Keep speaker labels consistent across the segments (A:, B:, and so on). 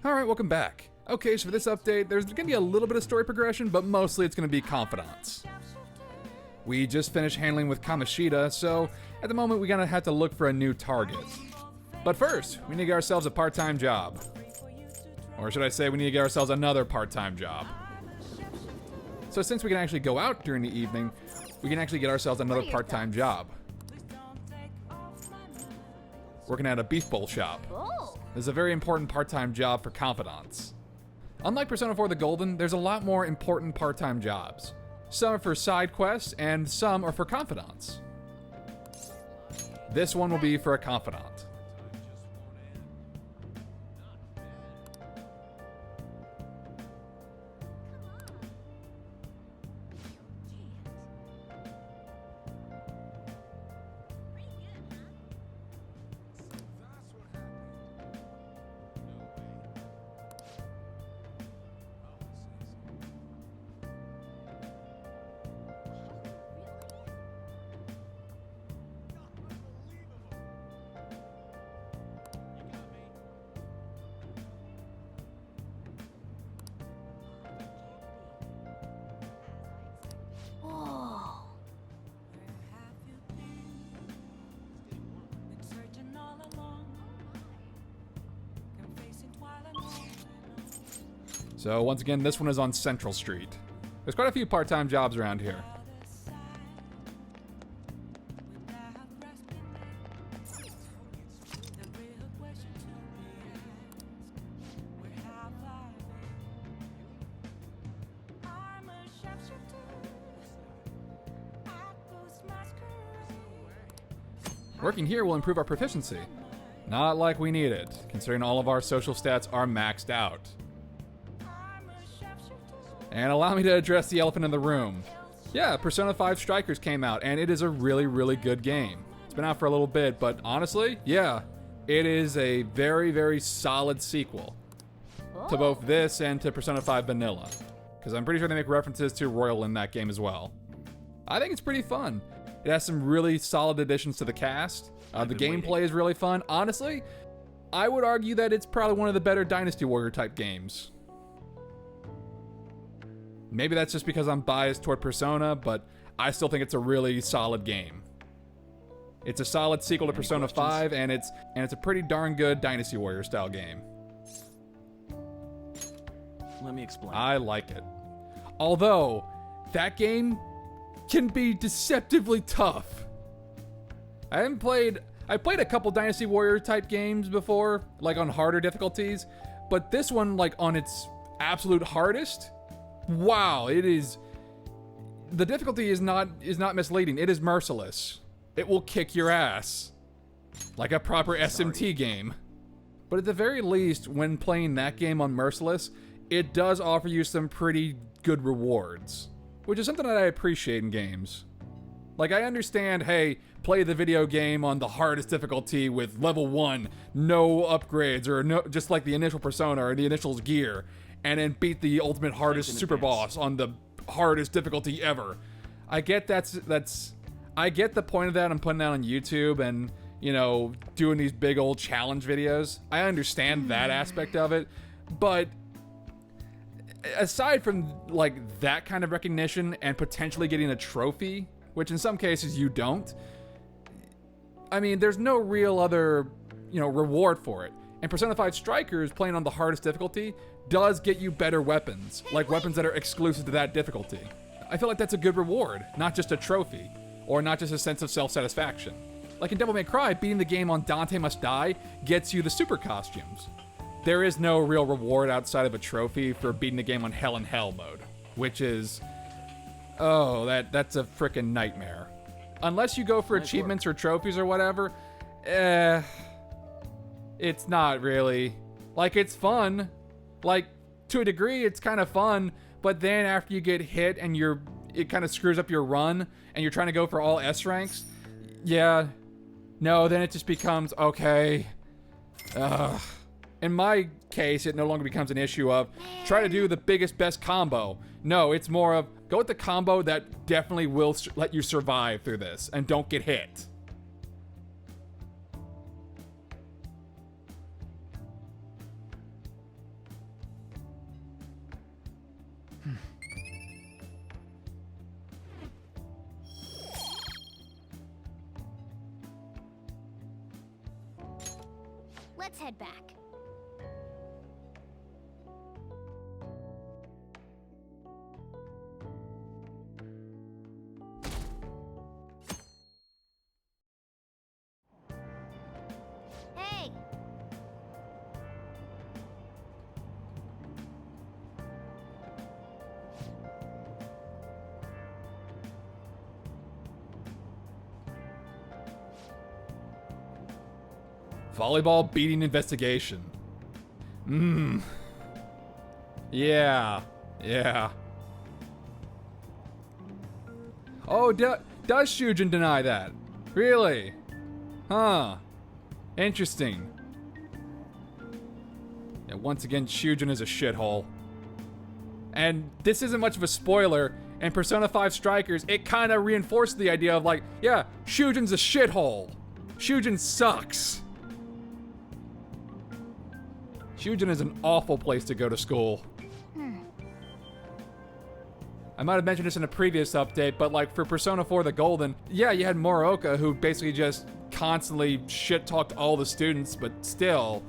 A: Alright, welcome back. Okay, so for this update, there's going to be a little bit of story progression, but mostly it's going to be confidants. We just finished handling with Kamoshida, so at the moment we're going to have to look for a new target. But first, we need to get ourselves a part-time job. Or should I say, we need to get ourselves another part-time job. So since we can actually go out during the evening, we can actually get ourselves another part-time job. Working at a beef bowl shop. This is a very important part-time job for confidants. Unlike Persona 4 The Golden, there's a lot more important part-time jobs. Some are for side quests, and some are for confidants. This one will be for a confidant. So once again, this one is on Central Street. There's quite a few part-time jobs around here. Working here will improve our proficiency. Not like we need it, considering all of our social stats are maxed out. And allow me to address the elephant in the room. Yeah, Persona 5 Strikers came out, and it is a really, really good game. It's been out for a little bit, but honestly, yeah, it is a very, very solid sequel to both this and to Persona 5 Vanilla. Because I'm pretty sure they make references to Royal in that game as well. I think it's pretty fun. It has some really solid additions to the cast. The gameplay is really fun. Honestly, I would argue that it's probably one of the better Dynasty Warrior type games. Maybe that's just because I'm biased toward Persona, but I still think it's a really solid game. It's a solid sequel to Persona 5, and it's a pretty darn good Dynasty Warrior style game.
B: Let me explain.
A: I like it. Although, that game can be deceptively tough. I played a couple Dynasty Warrior type games before, like on harder difficulties, but this one, like on its absolute hardest, wow, it is. The difficulty is not misleading. It is merciless. It will kick your ass, like a proper SMT game. But at the very least, when playing that game on merciless, it does offer you some pretty good rewards, which is something that I appreciate in games. Like, I understand, hey, play the video game on the hardest difficulty with level 1, no upgrades, or no, just like the initial Persona or the initial gear, and then beat the ultimate hardest super boss on the hardest difficulty ever. I get I get the point of that. I'm putting that on YouTube and, you know, doing these big old challenge videos. I understand that aspect of it, but aside from like that kind of recognition and potentially getting a trophy, which in some cases you don't, I mean, there's no real other, you know, reward for it. And Persona 5 Strikers, playing on the hardest difficulty, does get you better weapons, like weapons that are exclusive to that difficulty. I feel like that's a good reward, not just a trophy, or not just a sense of self-satisfaction. Like in Devil May Cry, beating the game on Dante Must Die gets you the super costumes. There is no real reward outside of a trophy for beating the game on Hell in Hell mode, which is, oh, that's a frickin' nightmare. Unless you go for achievements or trophies or whatever, it's not really. Like, it's fun. Like, to a degree, it's kind of fun, but then after you get hit and it kind of screws up your run, and you're trying to go for all S ranks, yeah, no, then it just becomes, okay, in my case, it no longer becomes an issue of try to do the biggest, best combo. No, it's more of go with the combo that definitely will let you survive through this and don't get hit.
B: Let's head back. Hey!
A: Volleyball beating investigation. Yeah. Yeah. Oh, does Shujin deny that? Really? Huh. Interesting. Yeah, once again, Shujin is a shithole. And this isn't much of a spoiler. In Persona 5 Strikers, it kind of reinforced the idea of like, yeah, Shujin's a shithole. Shujin sucks. Shujin is an awful place to go to school. I might have mentioned this in a previous update, but like for Persona 4 the Golden, yeah, you had Moroka who basically just constantly shit-talked all the students, but still,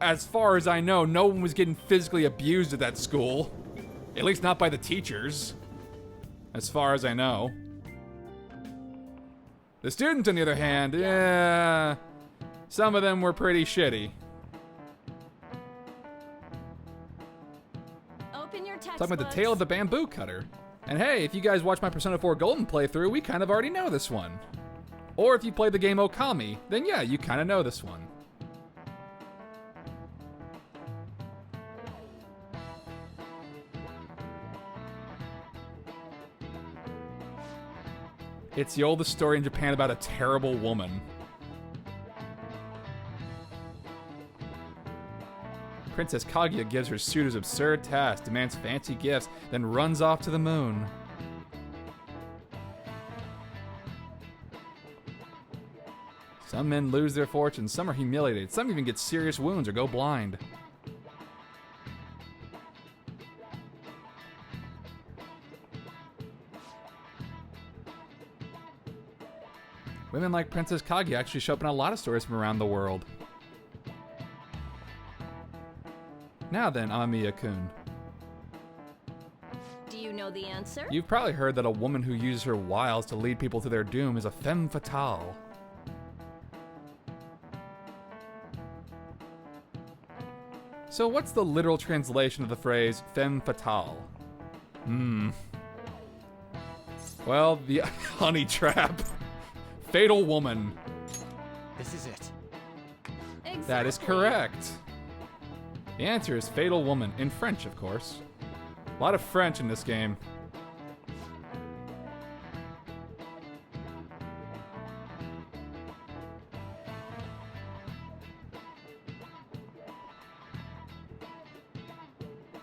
A: as far as I know, no one was getting physically abused at that school. At least not by the teachers. As far as I know. The students, on the other hand, yeah, some of them were pretty shitty. Talking about the tale of the bamboo cutter. And hey, if you guys watch my Persona 4 Golden playthrough, we kind of already know this one. Or if you play the game Okami, then yeah, you kind of know this one. It's the oldest story in Japan about a terrible woman. Princess Kaguya gives her suitors absurd tasks, demands fancy gifts, then runs off to the moon. Some men lose their fortunes, some are humiliated, some even get serious wounds or go blind. Women like Princess Kaguya actually show up in a lot of stories from around the world. Now then, Amamiya-kun.
B: Do you know the answer?
A: You've probably heard that a woman who uses her wiles to lead people to their doom is a femme fatale. So what's the literal translation of the phrase femme fatale? Well, the honey trap. Fatal woman.
C: This is it.
B: Exactly.
A: That is correct. The answer is Fatal Woman, in French, of course. A lot of French in this game.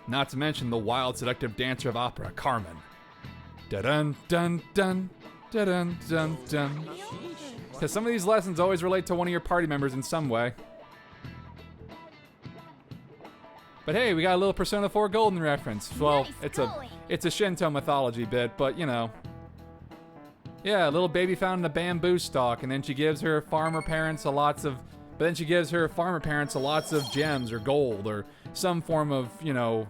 A: Not to mention the wild, seductive dancer of opera, Carmen. Da-dun, dun, dun, da-dun, dun, dun. Because some of these lessons always relate to one of your party members in some way. But hey, we got a little Persona 4 Golden reference. Well,
B: Nice
A: it's a Shinto mythology bit, but you know. Yeah, a little baby found in a bamboo stalk, and then she gives her farmer parents lots of gems or gold or some form of, you know,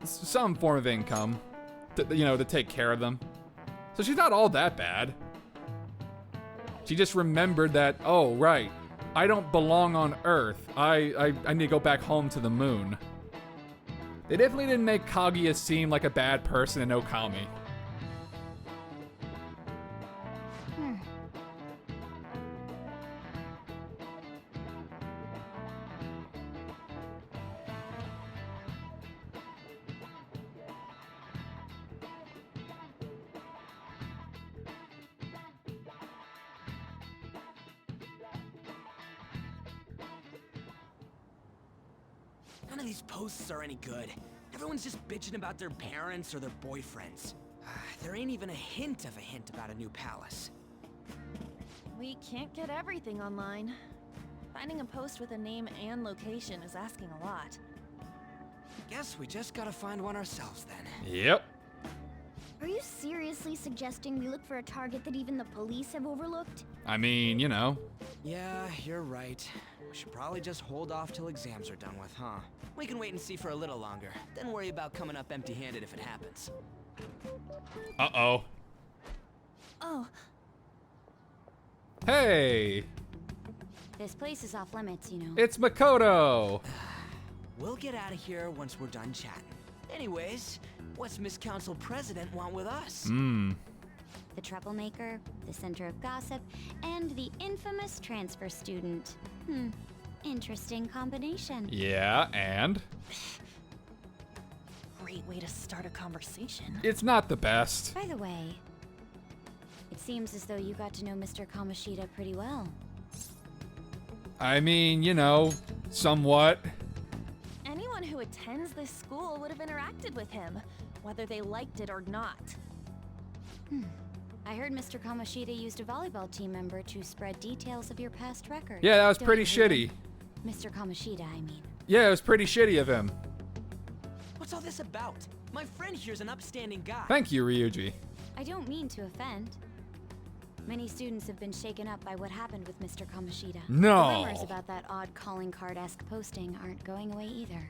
A: some form of income, to take care of them. So she's not all that bad. She just remembered that, oh right, I don't belong on Earth. I need to go back home to the moon. They definitely didn't make Kaguya seem like a bad person in Okami.
C: None of these posts are any good. Everyone's just bitching about their parents or their boyfriends. There ain't even a hint about a new palace.
D: We can't get everything online. Finding a post with a name and location is asking a lot.
C: Guess we just gotta find one ourselves then.
A: Yep.
B: Are you seriously suggesting we look for a target that even the police have overlooked?
A: I mean, you know.
C: Yeah, you're right. We should probably just hold off till exams are done with, huh? We can wait and see for a little longer, then worry about coming up empty-handed if it happens.
A: Uh-oh.
D: Oh,
A: Hey,
D: this place is off limits, you know.
A: it's Makoto.
C: We'll get out of here once we're done chatting. Anyways, what's Miss Council President want with us?
D: The troublemaker, the center of gossip, and the infamous transfer student. Interesting combination.
A: Yeah, and?
D: Great way to start a conversation.
A: It's not the best.
D: By the way, it seems as though you got to know Mr. Kamoshida pretty well.
A: I mean, you know, somewhat.
D: Anyone who attends this school would have interacted with him, whether they liked it or not. I heard Mr. Kamoshida used a volleyball team member to spread details of your past record.
A: Yeah, that was
D: Don't
A: pretty
D: you hate
A: shitty.
D: him? Mr. Kamoshida, I mean.
A: Yeah, it was pretty shitty of him.
C: What's all this about? My friend here's an upstanding guy.
A: Thank you, Ryuji.
D: I don't mean to offend. Many students have been shaken up by what happened with Mr. Kamoshida.
A: No.
D: The rumors about that odd calling card-esque posting aren't going away either.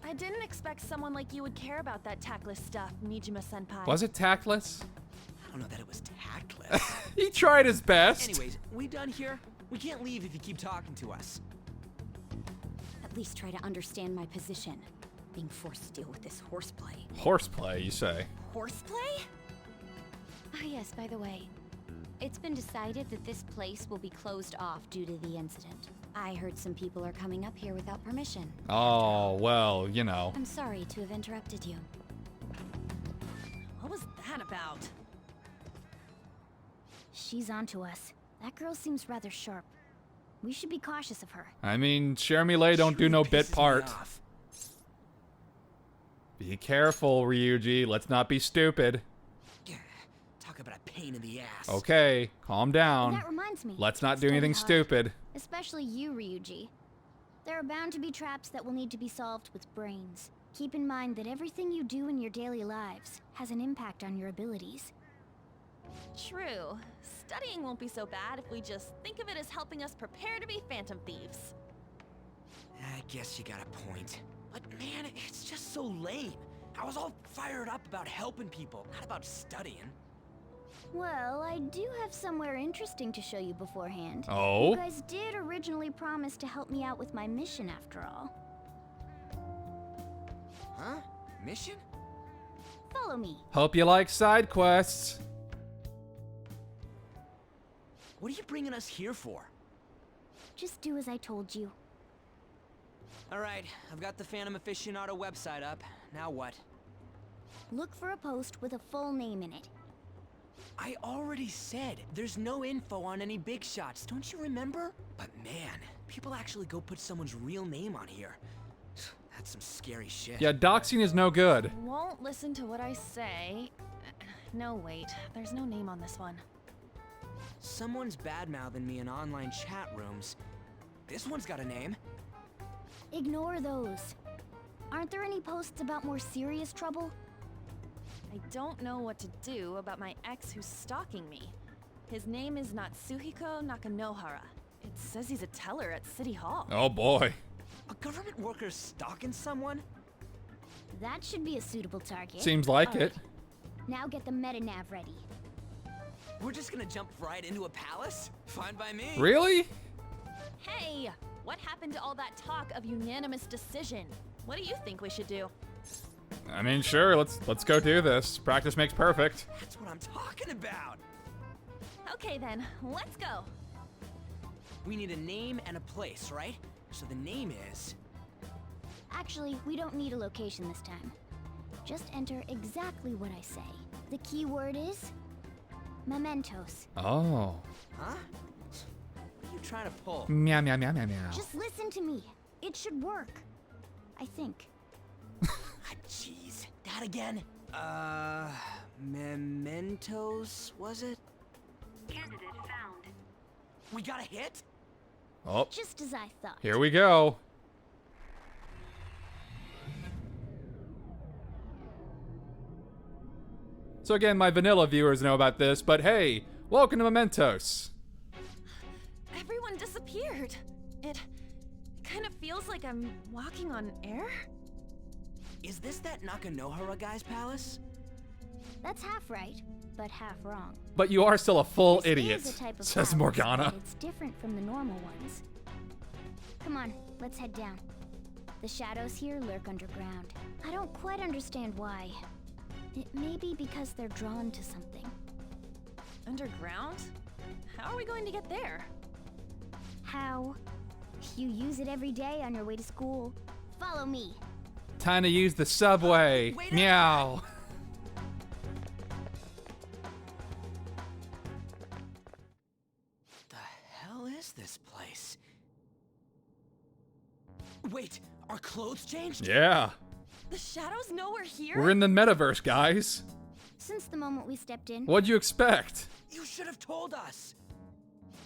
E: I didn't expect someone like you would care about that tactless stuff, Mijima-senpai.
A: Was it tactless?
C: I don't know that it was tactless.
A: He tried his best.
C: Anyways, we done here? We can't leave if you keep talking to us.
D: At least try to understand my position. Being forced to deal with this horseplay.
A: Horseplay, you say.
D: Horseplay? Ah, yes, by the way. It's been decided that this place will be closed off due to the incident. I heard some people are coming up here without permission.
A: Oh, well, you know.
D: I'm sorry to have interrupted you.
E: What was that about?
B: She's onto us. That girl seems rather sharp. We should be cautious of her.
A: I mean, Shermie don't do
C: She
A: no
C: really
A: bit
C: pisses me
A: part.
C: off.
A: Be careful, Ryuji. Let's not be stupid.
C: Yeah, talk about a pain in the ass.
A: Okay, calm down.
B: That reminds me.
A: Let's not do
B: Study
A: anything
B: hard.
A: stupid.
B: Especially you, Ryuji. There are bound to be traps that will need to be solved with brains. Keep in mind that everything you do in your daily lives has an impact on your abilities.
E: True. Studying won't be so bad if we just think of it as helping us prepare to be phantom thieves.
C: I guess you got a point. But man, it's just so lame. I was all fired up about helping people, not about studying.
B: Well, I do have somewhere interesting to show you beforehand.
A: Oh?
B: You guys did originally promise to help me out with my mission after all.
C: Huh? Mission?
B: Follow me.
A: Hope you like side quests.
C: What are you bringing us here for?
B: Just do as I told you.
C: Alright, I've got the Phantom Aficionado website up. Now what?
B: Look for a post with a full name in it.
C: I already said there's no info on any big shots, don't you remember? But man, people actually go put someone's real name on here. That's some scary shit.
A: Yeah, doxing is no good.
E: Won't listen to what I say. No, wait. There's no name on this one.
C: Someone's bad-mouthing me in online chat rooms. This one's got a name.
B: Ignore those. Aren't there any posts about more serious trouble?
E: I don't know what to do about my ex who's stalking me. His name is Natsuhiko Nakanohara. It says he's a teller at City Hall.
A: Oh boy.
C: A government worker stalking someone?
B: That should be a suitable target.
A: Seems like
B: All
A: it.
B: right. Now get the meta-nav ready.
C: We're just gonna jump right into a palace? Fine by me.
A: Really?
E: Hey! What happened to all that talk of unanimous decision? What do you think we should do?
A: I mean, sure, let's go do this. Practice makes perfect.
C: That's what I'm talking about.
E: Okay then, let's go.
C: We need a name and a place, right? So the name is...
B: Actually, we don't need a location this time. Just enter exactly what I say. The key word is... Mementos.
A: Oh.
C: Huh? What are you trying to pull?
A: Meow, meow, meow, meow, meow.
B: Just listen to me. It should work. I think.
C: Ah, jeez. That again? Mementos, was it?
B: Candidate found.
C: We got a hit?
A: Oh,
B: Just as I thought.
A: here we go. So again, my vanilla viewers know about this, but hey, welcome to Mementos.
E: Everyone disappeared. It kind of feels like I'm walking on air.
C: Is this that Nakanohara guy's palace?
B: That's half right, but half wrong.
A: But you are still a full
B: This
A: idiot,
B: is a type of
A: says
B: palace,
A: Morgana.
B: but it's different from the normal ones. Come on, let's head down. The shadows here lurk underground. I don't quite understand why. It may be because they're drawn to something.
E: Underground? How are we going to get there?
B: How? You use it every day on your way to school. Follow me.
A: Time to use the subway.
C: Wait a
A: Meow.
C: The hell is this place? Wait, our clothes changed?
A: Yeah.
E: The shadows know we're here?
A: We're in the metaverse, guys.
B: Since the moment we stepped in,
A: What'd you expect?
C: You should have told us.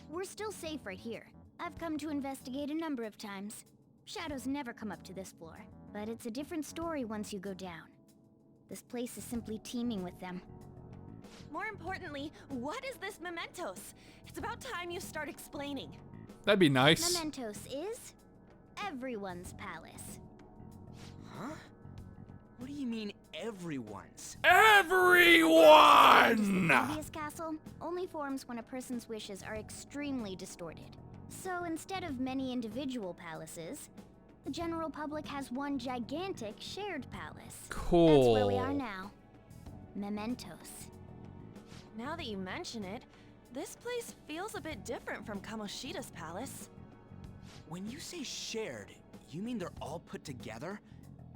B: we're still safe right here. I've come to investigate a number of times. Shadows never come up to this floor, but it's a different story once you go down. This place is simply teeming with them.
E: More importantly, what is this Mementos? It's about time you start explaining.
A: That'd be nice.
B: Mementos is everyone's palace.
C: Huh? What do you mean, everyone's?
A: Everyone!
B: Previous castle only forms when a person's wishes are extremely distorted. So instead of many individual palaces, the general public has one gigantic shared palace.
A: Cool.
B: That's where we are now. Mementos.
E: Now that you mention it, this place feels a bit different from Kamoshida's palace.
C: When you say shared, you mean they're all put together?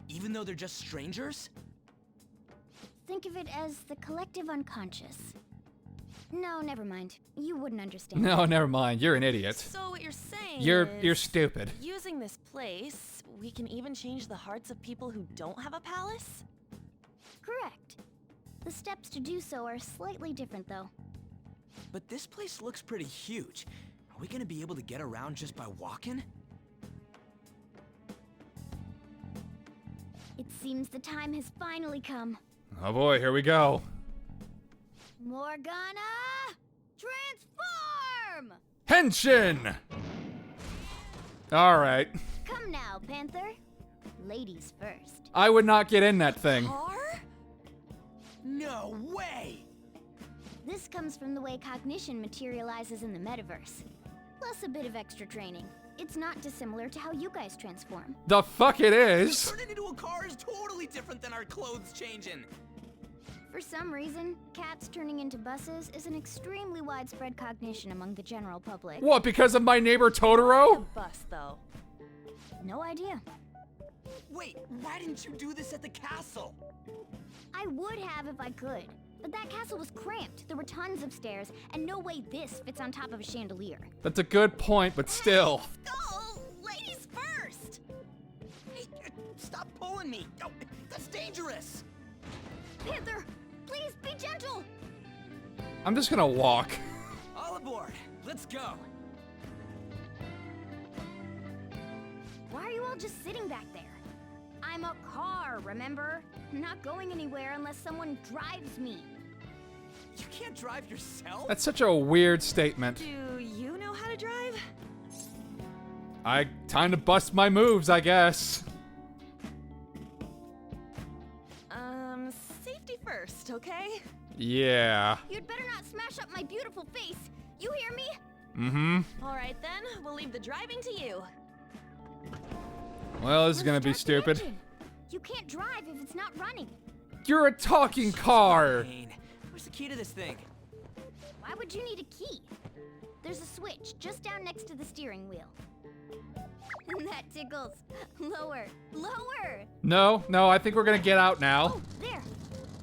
C: Even though they're just strangers?
B: Think of it as the collective unconscious. No, never mind. You wouldn't understand.
A: No, never mind. You're an idiot.
E: So what you're saying
A: You're
E: is,
A: stupid.
E: using this place, we can even change the hearts of people who don't have a palace?
B: Correct. The steps to do so are slightly different, though.
C: But this place looks pretty huge. Are we gonna be able to get around just by walking?
B: It seems the time has finally come.
A: Oh boy, here we go.
B: Morgana! Transform!
A: Henshin! Alright.
B: Come now, Panther. Ladies first.
A: I would not get in that thing.
E: Car?
C: No way!
B: This comes from the way cognition materializes in the metaverse. Plus a bit of extra training. It's not dissimilar to how you guys transform.
A: The fuck it is?
C: Turning into a car is totally different than our clothes changing.
B: For some reason, cats turning into buses is an extremely widespread cognition among the general public.
A: What, because of my neighbor Totoro?
E: Bus, though.
B: No idea.
C: Wait, why didn't you do this at the castle?
B: I would have if I could, but that castle was cramped. There were tons of stairs, and no way this fits on top of a chandelier.
A: That's a good point, but still.
E: Go! Ladies first!
C: Hey, stop pulling me! Oh, that's dangerous!
B: Panther, please be gentle!
A: I'm just gonna walk.
C: All aboard! Let's go!
B: Why are you all just sitting back there? I'm a car, remember? I'm not going anywhere unless someone drives me.
C: You can't drive yourself?
A: That's such a weird statement.
E: Do you know how to drive?
A: Time to bust my moves, I guess.
E: Safety first, okay?
A: Yeah.
B: You'd better not smash up my beautiful face. You hear me?
A: Mm-hmm.
E: All right then, we'll leave the driving to you.
A: Well, this is gonna
B: Let's
A: be
B: start the
A: stupid.
B: engine. You can't drive if it's not running.
A: You're a talking car.
C: Pain. Where's the key to this thing?
B: Why would you need a key? There's a switch just down next to the steering wheel. That tickles. Lower. Lower!
A: No, I think we're gonna get out now.
B: Oh, there.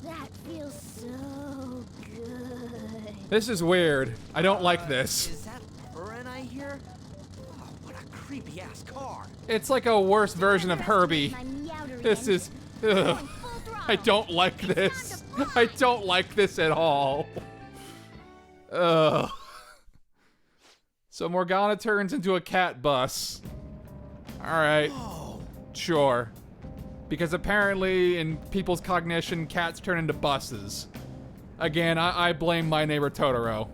B: That feels so good.
A: This is weird. I don't like this.
C: Is that her and I hear? Oh, what a creepy ass car.
A: It's like a worse version of Herbie.
B: My meowdery
A: This
B: engine.
A: is.
B: Going
A: Ugh.
B: full throttle.
A: I don't like this. I don't like this at all. Ugh. So Morgana turns into a cat bus. Alright,
C: Oh,
A: sure. Because apparently in people's cognition, cats turn into buses. Again, I blame My Neighbor Totoro.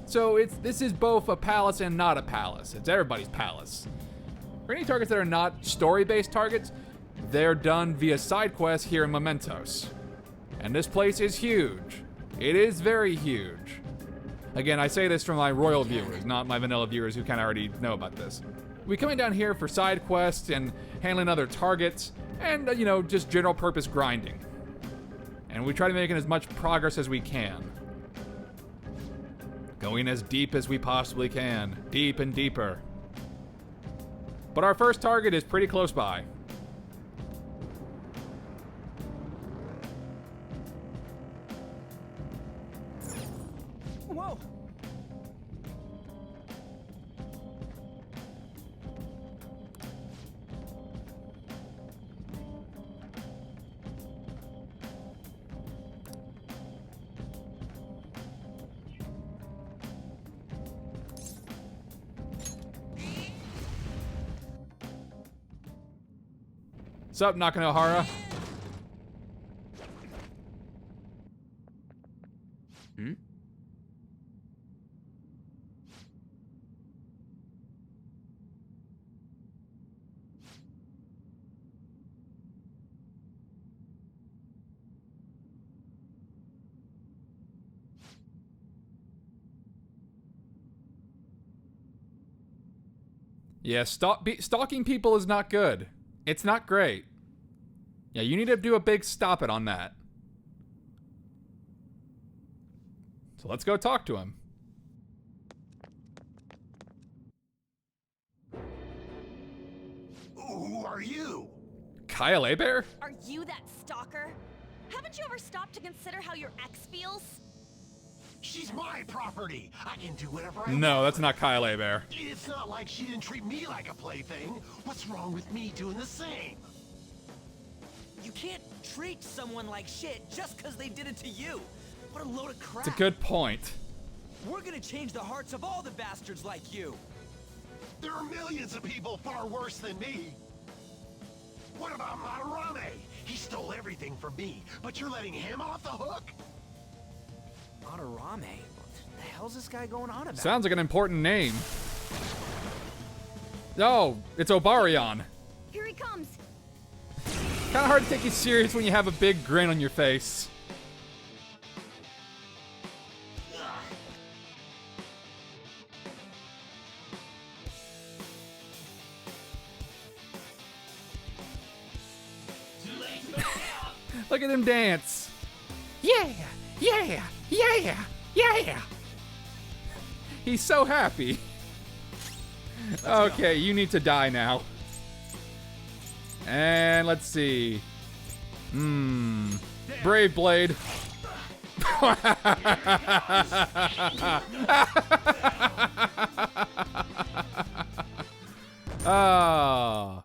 A: So this is both a palace and not a palace. It's everybody's palace. For any targets that are not story-based targets, they're done via side quests here in Mementos. And this place is huge. It is very huge. Again, I say this from my royal viewers, not my vanilla viewers who kind of already know about this. We coming down here for side quests and handling other targets and, you know, just general purpose grinding. And we try to make as much progress as we can. Going as deep as we possibly can. Deep and deeper. But our first target is pretty close by.
C: Whoa!
A: Sup, Nakanohara?
C: Hmm?
A: Yeah, stalking people is not good. It's not great. Yeah, you need to do a big stop it on that. So let's go talk to him.
F: Who are you?
A: Kyle Bear?
E: Are you that stalker? Haven't you ever stopped to consider how your ex feels?
F: She's my property. I can do whatever I want.
A: No, that's not Kyle Bear.
F: It's not like she didn't treat me like a plaything. What's wrong with me doing the same?
C: You can't treat someone like shit just because they did it to you. What a load of crap.
A: It's a good point.
C: We're gonna change the hearts of all the bastards like you.
F: There are millions of people far worse than me. What about Madarame? He stole everything from me, but you're letting him off the hook?
C: Madarame? What the hell's this guy going on about?
A: Sounds like an important name. Oh, it's Obarion.
B: Here he comes.
A: Kind of hard to take you serious when you have a big grin on your face. Look at him dance. Yeah, yeah, yeah, yeah. He's so happy. Okay, you need to die now. And let's see. Brave Blade. Oh.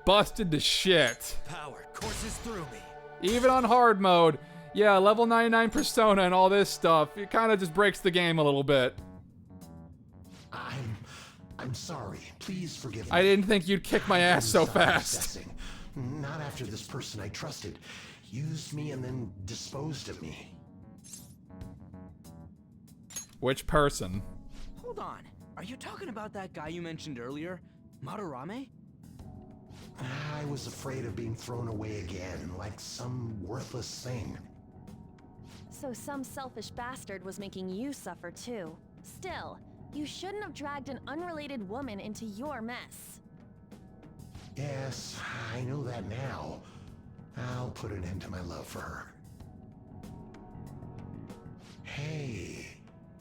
A: Busted to shit.
C: Power courses through me.
A: Even on hard mode. Yeah, level 99 persona and all this stuff. It kind of just breaks the game a little bit.
F: I'm sorry. Please forgive me.
A: I didn't think you'd kick my ass so fast.
F: Obsessing. Not after this person I trusted used me and then disposed of me.
A: Which person?
C: Hold on. Are you talking about that guy you mentioned earlier? Madarame?
F: I was afraid of being thrown away again, like some worthless thing.
E: So some selfish bastard was making you suffer too. Still, you shouldn't have dragged an unrelated woman into your mess.
F: Yes, I know that now. I'll put an end to my love for her. Hey,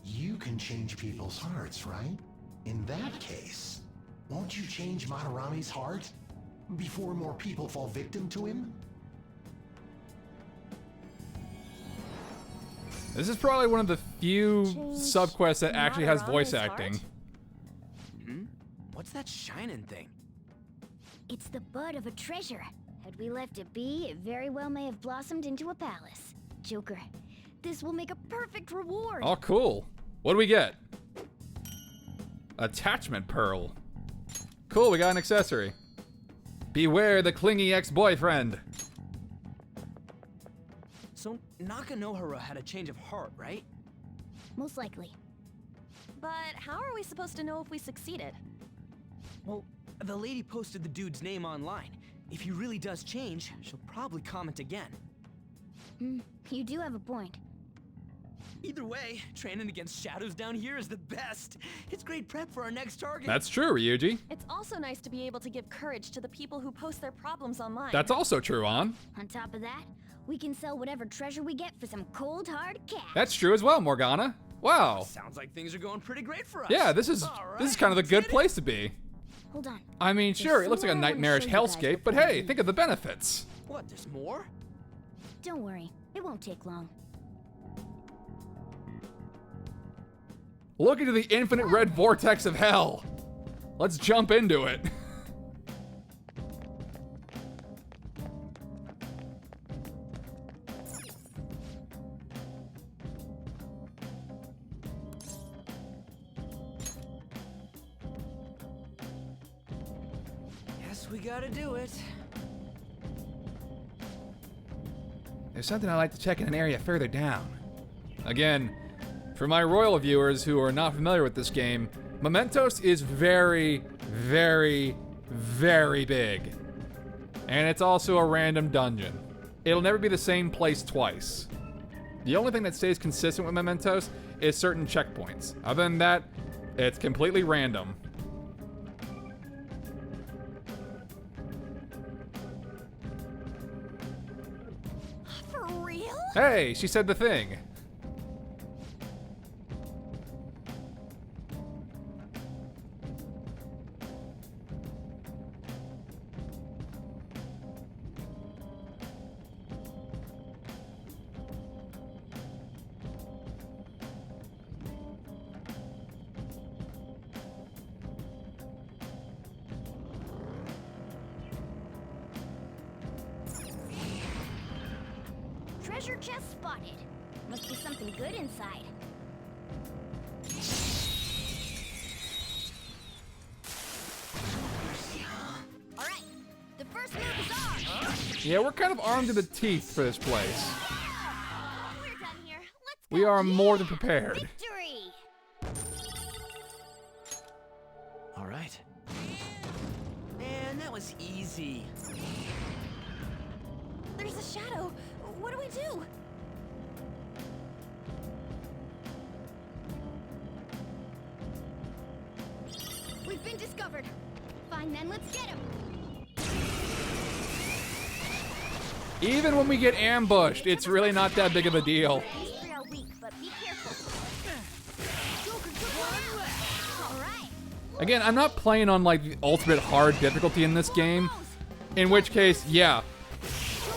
F: you can change people's hearts, right? In that case, won't you change Madarame's heart before more people fall victim to him?
A: This is probably one of the few
E: Change
A: subquests that actually has voice
E: Madarame's
A: acting.
E: heart?
C: What's that shining thing?
B: It's the bud of a treasure. Had we left it be, it very well may have blossomed into a palace. Joker, this will make a perfect reward.
A: Oh, cool. What do we get? Attachment pearl. Cool, we got an accessory. Beware the clingy ex-boyfriend.
C: So Nakanohara had a change of heart, right?
B: Most likely.
E: But how are we supposed to know if we succeeded?
C: Well, the lady posted the dude's name online. If he really does change, she'll probably comment again.
B: You do have a point.
C: Either way, training against shadows down here is the best. It's great prep for our next target.
A: That's true, Ryuji.
E: It's also nice to be able to give courage to the people who post their problems online.
A: That's also true, An.
B: On top of that, we can sell whatever treasure we get for some cold hard cash.
A: That's true as well, Morgana. Wow.
C: Sounds like things are going pretty great for us.
A: Yeah, this is kind of the good place to be.
B: Hold on.
A: I mean, sure, it looks like a
B: somewhere I wanna
A: nightmarish
B: show you guys
A: hellscape, but
B: before we
A: hey,
B: leave.
A: think of the benefits.
C: What, there's more?
B: Don't worry, it won't take long.
A: Look into the infinite red vortex of hell. Let's jump into it.
C: Guess we gotta do it.
A: There's something I'd like to check in an area further down. Again, for my royal viewers who are not familiar with this game, Mementos is very, very, very big. And it's also a random dungeon. It'll never be the same place twice. The only thing that stays consistent with Mementos is certain checkpoints. Other than that, it's completely random.
E: For real?
A: Hey, she said the thing.
B: Treasure chest spotted. Must be something good inside. Alright, the first move is ours!
A: Yeah, we're kind of armed to the teeth for this place.
B: We're done here. Let's
A: We
B: go.
A: are more than prepared.
B: Victory!
C: All right. Man, that was easy.
E: There's a shadow. What do we do?
B: We've been discovered. Fine then, let's get him.
A: Even when we get ambushed, it's really not that big of a deal.
B: These three are weak, but be careful. Alright.
A: Again, I'm not playing on like the ultimate hard difficulty in this game, in which case, yeah,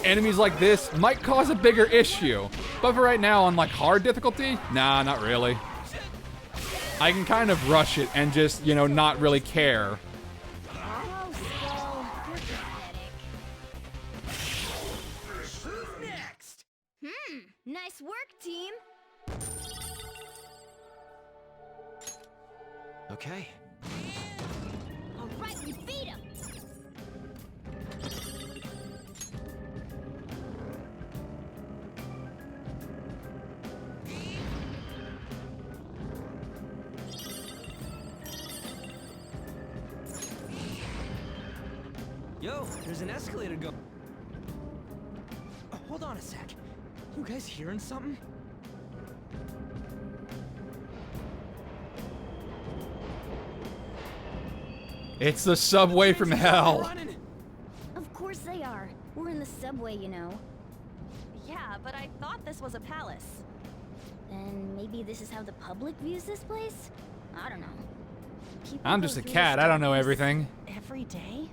A: enemies like this might cause a bigger issue. But for right now, on like hard difficulty, nah, not really. I can kind of rush it and just, you know, not really care.
B: Oh, Skull, you're pathetic.
C: Who's next?
B: Nice work, team.
C: Okay.
B: Alright, we beat him.
C: Yo, there's an escalator go. Hold on a sec. You guys hearing something?
A: It's the subway from hell.
C: Running.
B: Of course they are. We're in the subway, you know.
E: Yeah, but I thought this was a palace.
B: Then maybe this is how the public views this place? I don't know. People
A: I'm
B: go
A: just a
B: through
A: cat.
B: this
A: I don't know
B: stuff
A: everything.
E: Every day?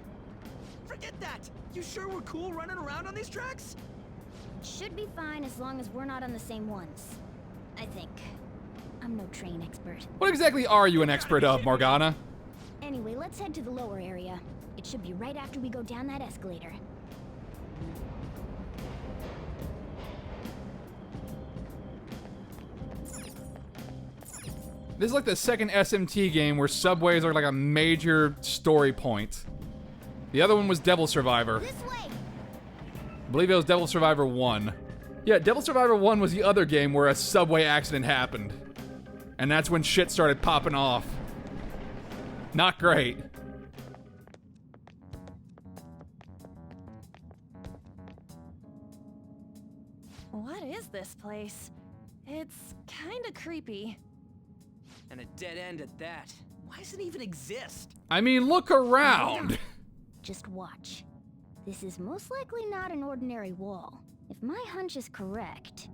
C: Forget that. You sure we're cool running around on these tracks?
B: Should be fine as long as we're not on the same ones. I think. I'm no train expert.
A: What exactly are you an expert of, Morgana?
B: Anyway, let's head to the lower area. It should be right after we go down that escalator.
A: This is like the second SMT game where subways are like a major story point. The other one was Devil Survivor.
B: This way.
A: I believe it was Devil Survivor 1. Yeah, Devil Survivor 1 was the other game where a subway accident happened. And that's when shit started popping off. Not great.
E: What is this place? It's kinda creepy.
C: And a dead end at that. Why does it even exist?
A: I mean, look around.
B: Just watch. This is most likely not an ordinary wall. If my hunch is correct.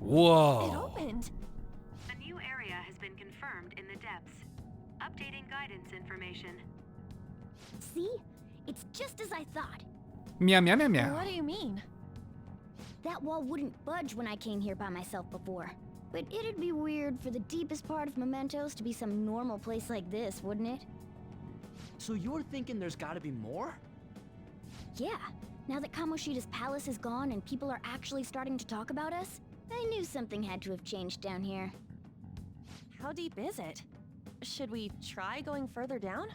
E: It
A: Whoa.
E: opened.
G: A new area has been confirmed in the depths. Updating guidance information.
B: See? It's just as I thought.
A: Meow, meow, meow, meow.
E: What do you mean?
B: That wall wouldn't budge when I came here by myself before. But it'd be weird for the deepest part of Mementos to be some normal place like this, wouldn't it?
C: So you're thinking there's gotta be more?
B: Yeah. Now that Kamoshida's palace is gone and people are actually starting to talk about us, I knew something had to have changed down here.
E: How deep is it? Should we try going further down?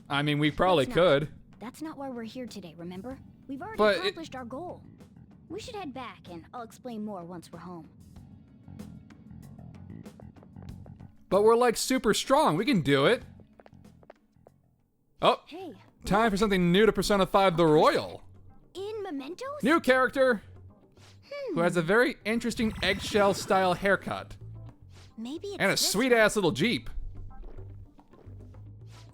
A: I mean, we probably
B: Let's not.
A: could.
B: That's not why we're here today, remember? We've already
A: But
B: accomplished our goal. We should head back, and I'll explain more once we're home.
A: But we're like super strong. We can do it. Oh,
B: Hey,
A: time for something new to Persona 5 The Royal.
B: in Mementos?
A: New character who has a very interesting eggshell style haircut
B: Maybe it's
A: and a
B: this
A: sweet ass little Jeep.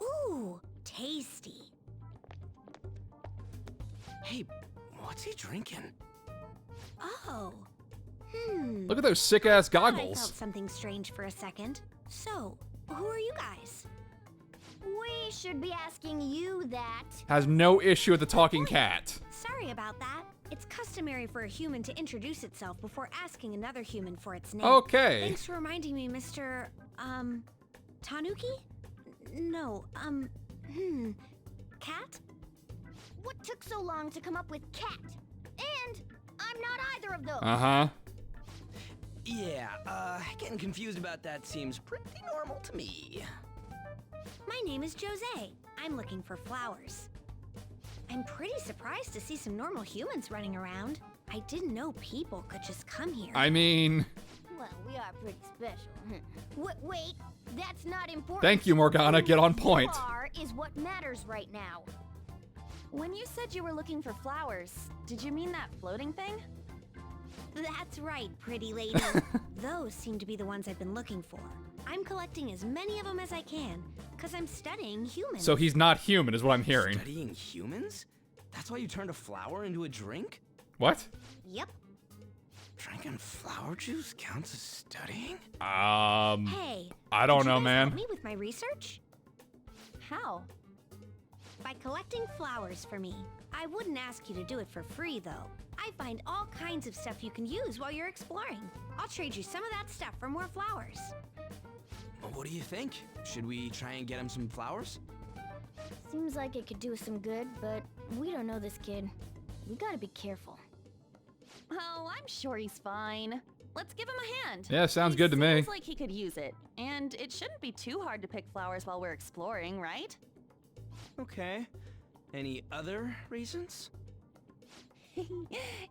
B: Ooh, tasty.
C: Hey, what's he drinking?
B: Oh.
A: Look at those sick ass
B: I felt
A: goggles.
B: something strange for a second. So, who are you guys? We should be asking you that.
A: Has no issue with the talking cat.
H: Sorry about that. It's customary for a human to introduce itself before asking another human for its name.
A: Okay.
H: Thanks for reminding me, Mr. Tanuki? No, Cat?
B: What took so long to come up with cat? And I'm not either of those.
A: Uh-huh.
C: Yeah, getting confused about that seems pretty normal to me.
H: My name is Jose. I'm looking for flowers. I'm pretty surprised to see some normal humans running around. I didn't know people could just come here.
A: I mean,
B: Well, we are pretty special. Wait, that's not important.
A: thank you, Morgana. Get on
B: Who
A: point.
B: you are is what matters right now.
E: When you said you were looking for flowers, did you mean that floating thing?
H: That's right, pretty lady. Those seem to be the ones I've been looking for. I'm collecting as many of them as I can, because I'm studying humans.
A: So he's not human, is what I'm hearing.
C: Studying humans? That's why you turned a flower into a drink?
A: What?
H: Yep.
C: Drinking flower juice counts as studying?
H: Hey.
A: I don't
H: could you
A: know,
H: guys
A: man.
H: Help me with my research?
E: How?
H: By collecting flowers for me. I wouldn't ask you to do it for free, though. I find all kinds of stuff you can use while you're exploring. I'll trade you some of that stuff for more flowers.
C: Well, what do you think? Should we try and get him some flowers?
B: Seems like it could do us some good, but we don't know this kid. We gotta be careful.
E: Oh, I'm sure he's fine. Let's give him a hand.
A: Yeah, sounds
E: He
A: good to me.
E: Seems like he could use it. And it shouldn't be too hard to pick flowers while we're exploring, right?
C: Okay. Any other reasons?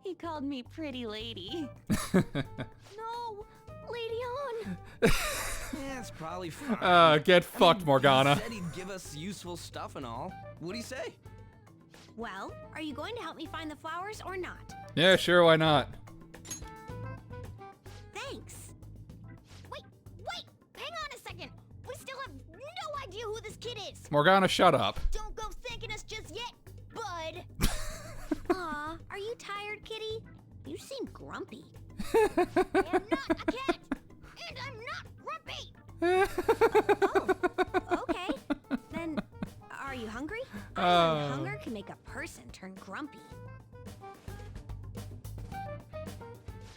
E: He called me pretty lady.
B: No! Lady on!
C: Yeah, it's probably fine.
A: Get fucked, Morgana.
C: He said he'd give us useful stuff and all. What'd he say?
H: Well, are you going to help me find the flowers or not?
A: Yeah, sure, why not?
H: Thanks.
B: Wait! Hang on a second! We still have no idea who this kid is!
A: Morgana, shut up.
B: Don't go thanking us just yet, bud!
H: Aw, are you tired, kitty? You seem grumpy.
B: I am not a cat! And I'm not grumpy!
H: Okay. Then, are you hungry? I learned hunger can make a person turn grumpy.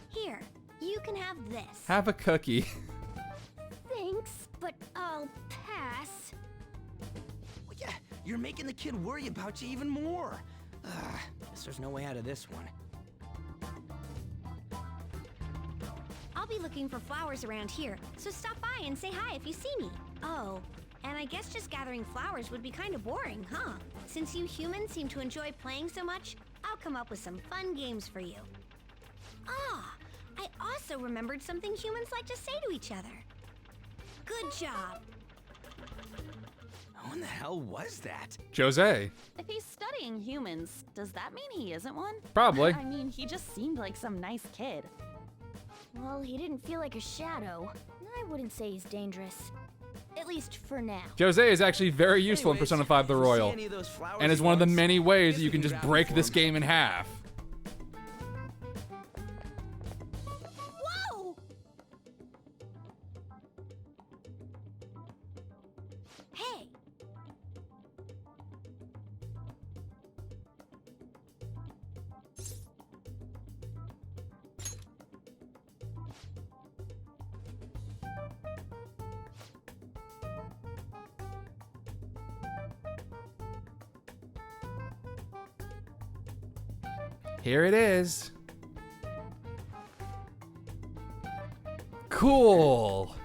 H: Here, you can have this.
A: Have a cookie.
B: Thanks, but I'll pass.
C: Well, yeah, You're making the kid worry about you even more. Guess there's no way out of this one.
H: I'll be looking for flowers around here, so stop by and say hi if you see me. Oh, and I guess just gathering flowers would be kind of boring, huh? Since you humans seem to enjoy playing so much, I'll come up with some fun games for you. Ah, I also remembered something humans like to say to each other. Good job.
C: Who in the hell was that?
A: Jose.
E: If he's studying humans, does that mean he isn't one?
A: Probably.
E: I mean, he just seemed like some nice kid.
B: Well, he didn't feel like a shadow. I wouldn't say he's dangerous. At least for now.
A: Jose is actually very useful in
C: Anyways,
A: Persona 5 The
C: if you see
A: Royal,
C: any of those flowers
A: and is
C: he
A: one of the
C: wants,
A: many ways
C: guess
A: that you
C: we
A: can just
C: grab them
A: break
C: for
A: this
C: him.
A: game in half.
H: Whoa! Hey!
A: Here it is. Cool.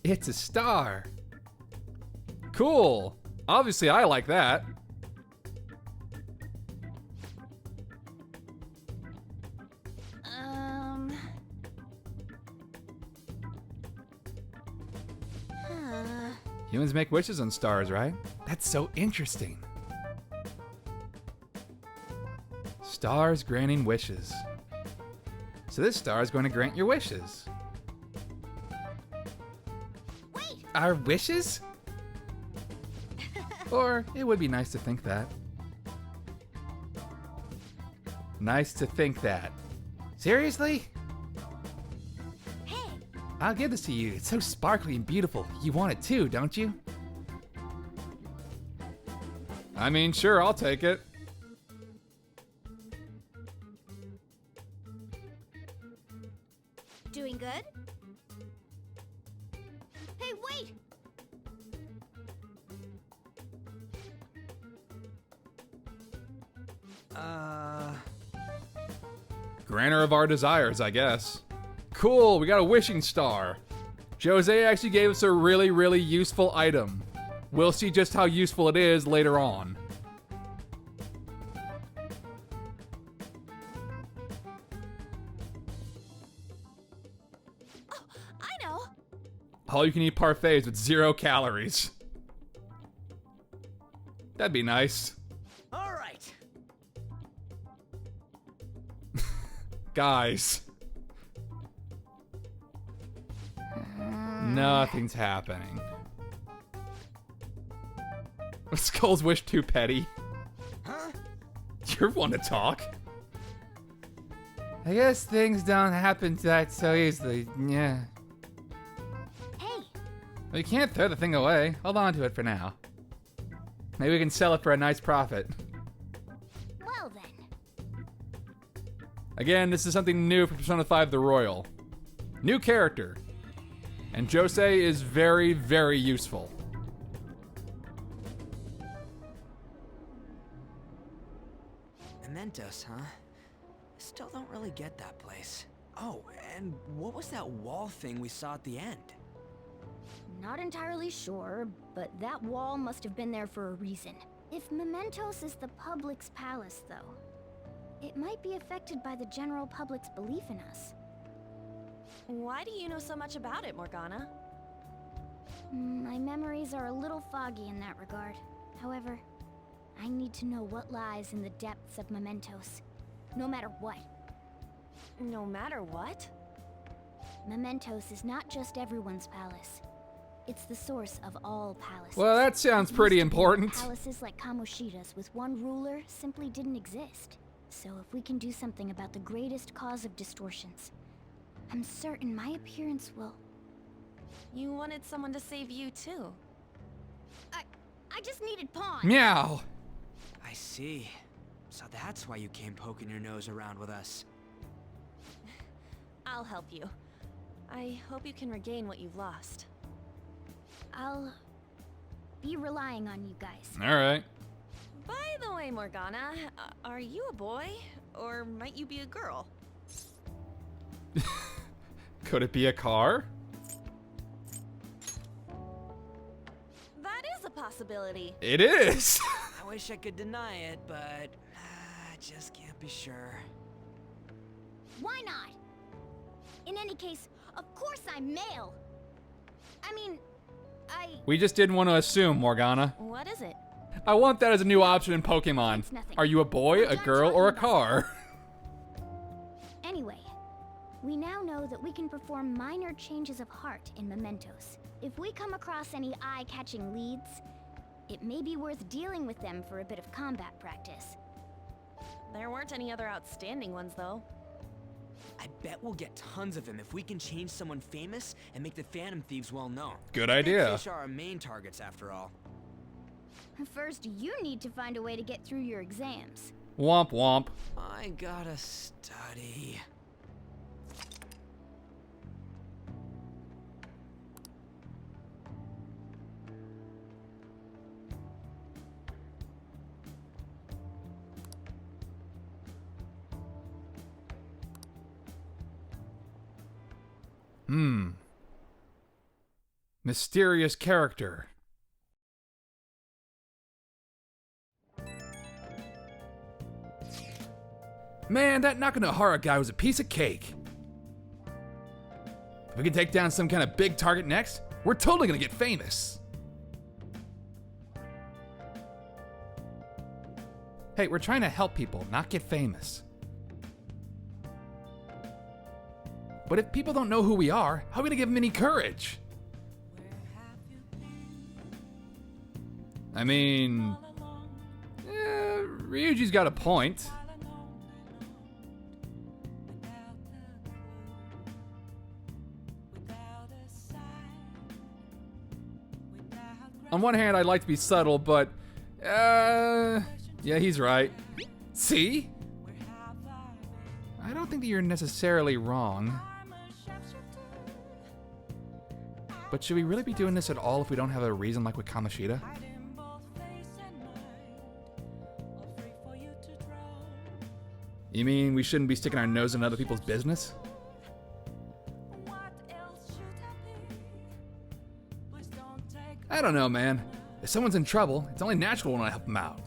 A: It's a star. Cool. Obviously, I like that. Humans make wishes on stars, right? That's so interesting. Stars granting wishes. So this star is going to grant your wishes.
H: Wait!
A: Our wishes? Or it would be nice to think that. Nice to think that. Seriously?
H: Hey!
A: I'll give this to you. It's so sparkly and beautiful. You want it too, don't you? I mean, sure, I'll take it.
H: Doing good? Hey, wait!
A: Granter of our desires, I guess. Cool, we got a wishing star. Jose actually gave us a really, really useful item. We'll see just how useful it is later on.
E: Oh, I know.
A: All you can eat parfaits with 0 calories. That'd be nice.
C: All right.
A: Guys. Nothing's happening. Skull's wish too petty.
C: Huh?
A: You're one to talk. I guess things don't happen that so easily. Yeah.
B: Hey,
A: Well, you can't throw the thing away. Hold on to it for now. Maybe we can sell it for a nice profit.
B: well then.
A: Again, this is something new for Persona 5 The Royal. New character. And Jose is very, very useful.
C: Mementos, huh? Still don't really get that place. Oh, and what was that wall thing we saw at the end?
B: Not entirely sure, but that wall must have been there for a reason. If Mementos is the public's palace, though, it might be affected by the general public's belief in us.
E: Why do you know so much about it, Morgana?
B: My memories are a little foggy in that regard. However, I need to know what lies in the depths of Mementos, no matter what.
E: No matter what?
B: Mementos is not just everyone's palace. It's the source of all palaces.
A: Well, that sounds
B: It
A: pretty
B: used to be that
A: important.
B: Palaces like Kamoshida's with one ruler simply didn't exist. So if we can do something about the greatest cause of distortions, I'm certain my appearance will...
E: You wanted someone to save you, too.
B: I just needed pawns!
A: Meow.
C: I see. So that's why you came poking your nose around with us.
E: I'll help you. I hope you can regain what you've lost.
B: I'll be relying on you guys.
A: All right.
E: By the way, Morgana, are you a boy? Or might you be a girl?
A: Could it be a car?
E: That is a possibility.
A: It is.
C: I wish I could deny it, but I just can't be sure.
B: Why not? In any case, of course I'm male. I mean,
A: We just didn't want to assume, Morgana.
E: What is it?
A: I want that as a new option in Pokemon.
B: It's nothing.
A: Are you a boy,
B: I'm
A: a
B: done
A: girl, or a
B: talking about
A: car?
B: Anyway, we now know that we can perform minor changes of heart in Mementos. If we come across any eye-catching leads, it may be worth dealing with them for a bit of combat practice.
E: There weren't any other outstanding ones, though.
C: I bet we'll get tons of them if we can change someone famous and make the Phantom Thieves well known.
A: Good
C: Big
A: idea.
C: fish are our main targets, after all.
B: First, you need to find a way to get through your exams.
A: Womp womp.
C: I gotta study.
A: Mysterious character. Man, that Nakanohara guy was a piece of cake. If we can take down some kind of big target next, we're totally gonna get famous. Hey, we're trying to help people, not get famous. But if people don't know who we are, how are we gonna give them any courage? I mean, Ryuji's got a point. On one hand, I'd like to be subtle, but, yeah, he's right. See? I don't think that you're necessarily wrong. But should we really be doing this at all if we don't have a reason like with Kamoshida? You mean we shouldn't be sticking our nose in other people's business? I don't know, man. If someone's in trouble, it's only natural when I help them out.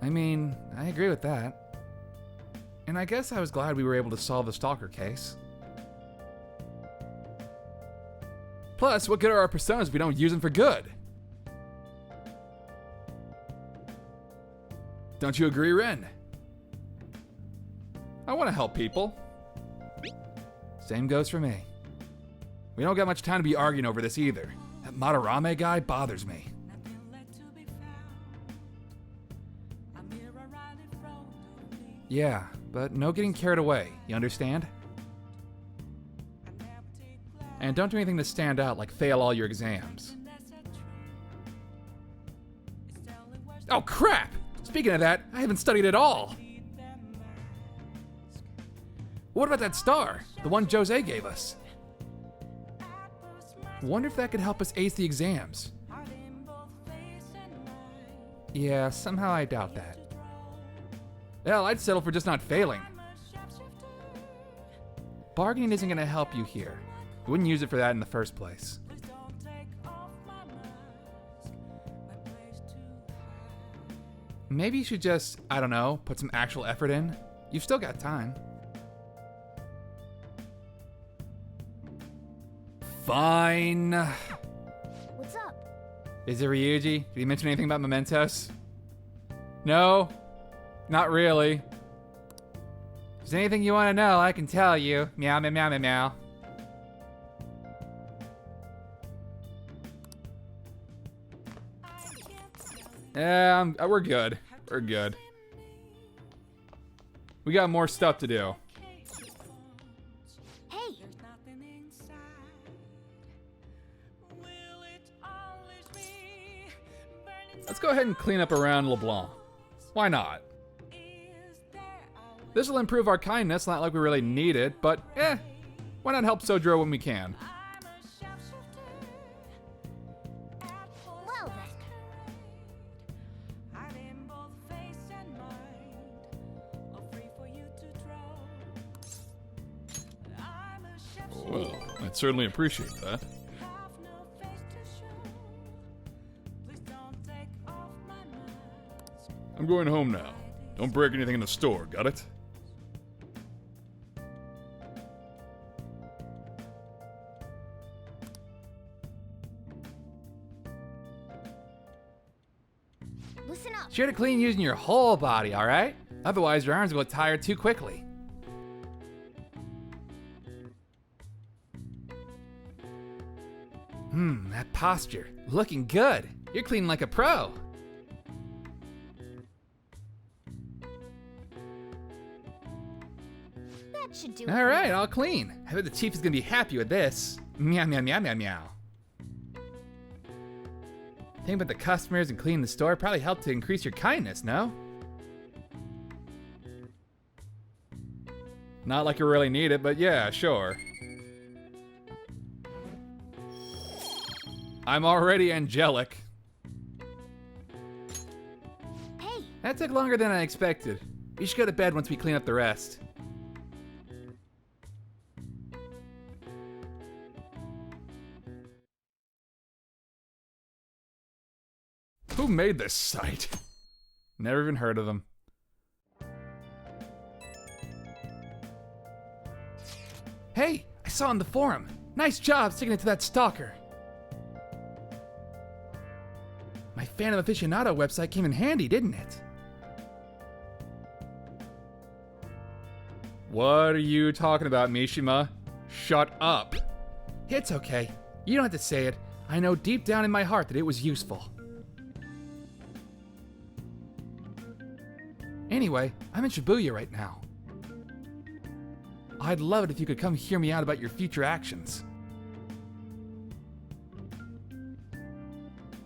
A: I mean, I agree with that. And I guess I was glad we were able to solve the stalker case. Plus, what good are our personas if we don't use them for good? Don't you agree, Ren? I want to help people. Same goes for me. We don't got much time to be arguing over this either. That Madarame guy bothers me. Yeah, but no getting carried away, you understand? And don't do anything to stand out, like fail all your exams. Oh crap! Speaking of that, I haven't studied at all. What about that star? The one Jose gave us? Wonder if that could help us ace the exams. Yeah, somehow I doubt that. Hell, I'd settle for just not failing. Bargaining isn't gonna help you here. We wouldn't use it for that in the first place. Maybe you should just, I don't know, put some actual effort in. You've still got time. Fine.
B: What's up?
A: Is it Ryuji? Did he mention anything about Mementos? No? Not really. If there's anything you want to know, I can tell you. Meow, meow, meow, meow, meow. Yeah, we're good. We're good. We got more stuff to do.
B: Hey,
A: Let's go ahead and clean up around LeBlanc. Why not? This will improve our kindness, not like we really need it, but Why not help Sojiro when we can?
B: Well then.
A: Well, I'd certainly appreciate that. I'm going home now. Don't break anything in the store, got it?
B: Listen up.
A: Sure to clean using your whole body, alright? Otherwise your arms will get tired too quickly. That posture. Looking good. You're cleaning like a pro.
B: That should do it.
A: Alright, I'll clean. I bet the chief is gonna be happy with this. Meow, meow, meow, meow, meow. Thinking about the customers and cleaning the store probably helped to increase your kindness, no? Not like you really need it, but yeah, sure. I'm already angelic.
B: Hey,
A: That took longer than I expected. We should go to bed once we clean up the rest. Who made this site? Never even heard of them. Hey, I saw on the forum. Nice job sticking it to that stalker. My Phantom Aficionado website came in handy, didn't it? What are you talking about, Mishima? Shut up. It's okay. You don't have to say it. I know deep down in my heart that it was useful. Anyway, I'm in Shibuya right now. I'd love it if you could come hear me out about your future actions.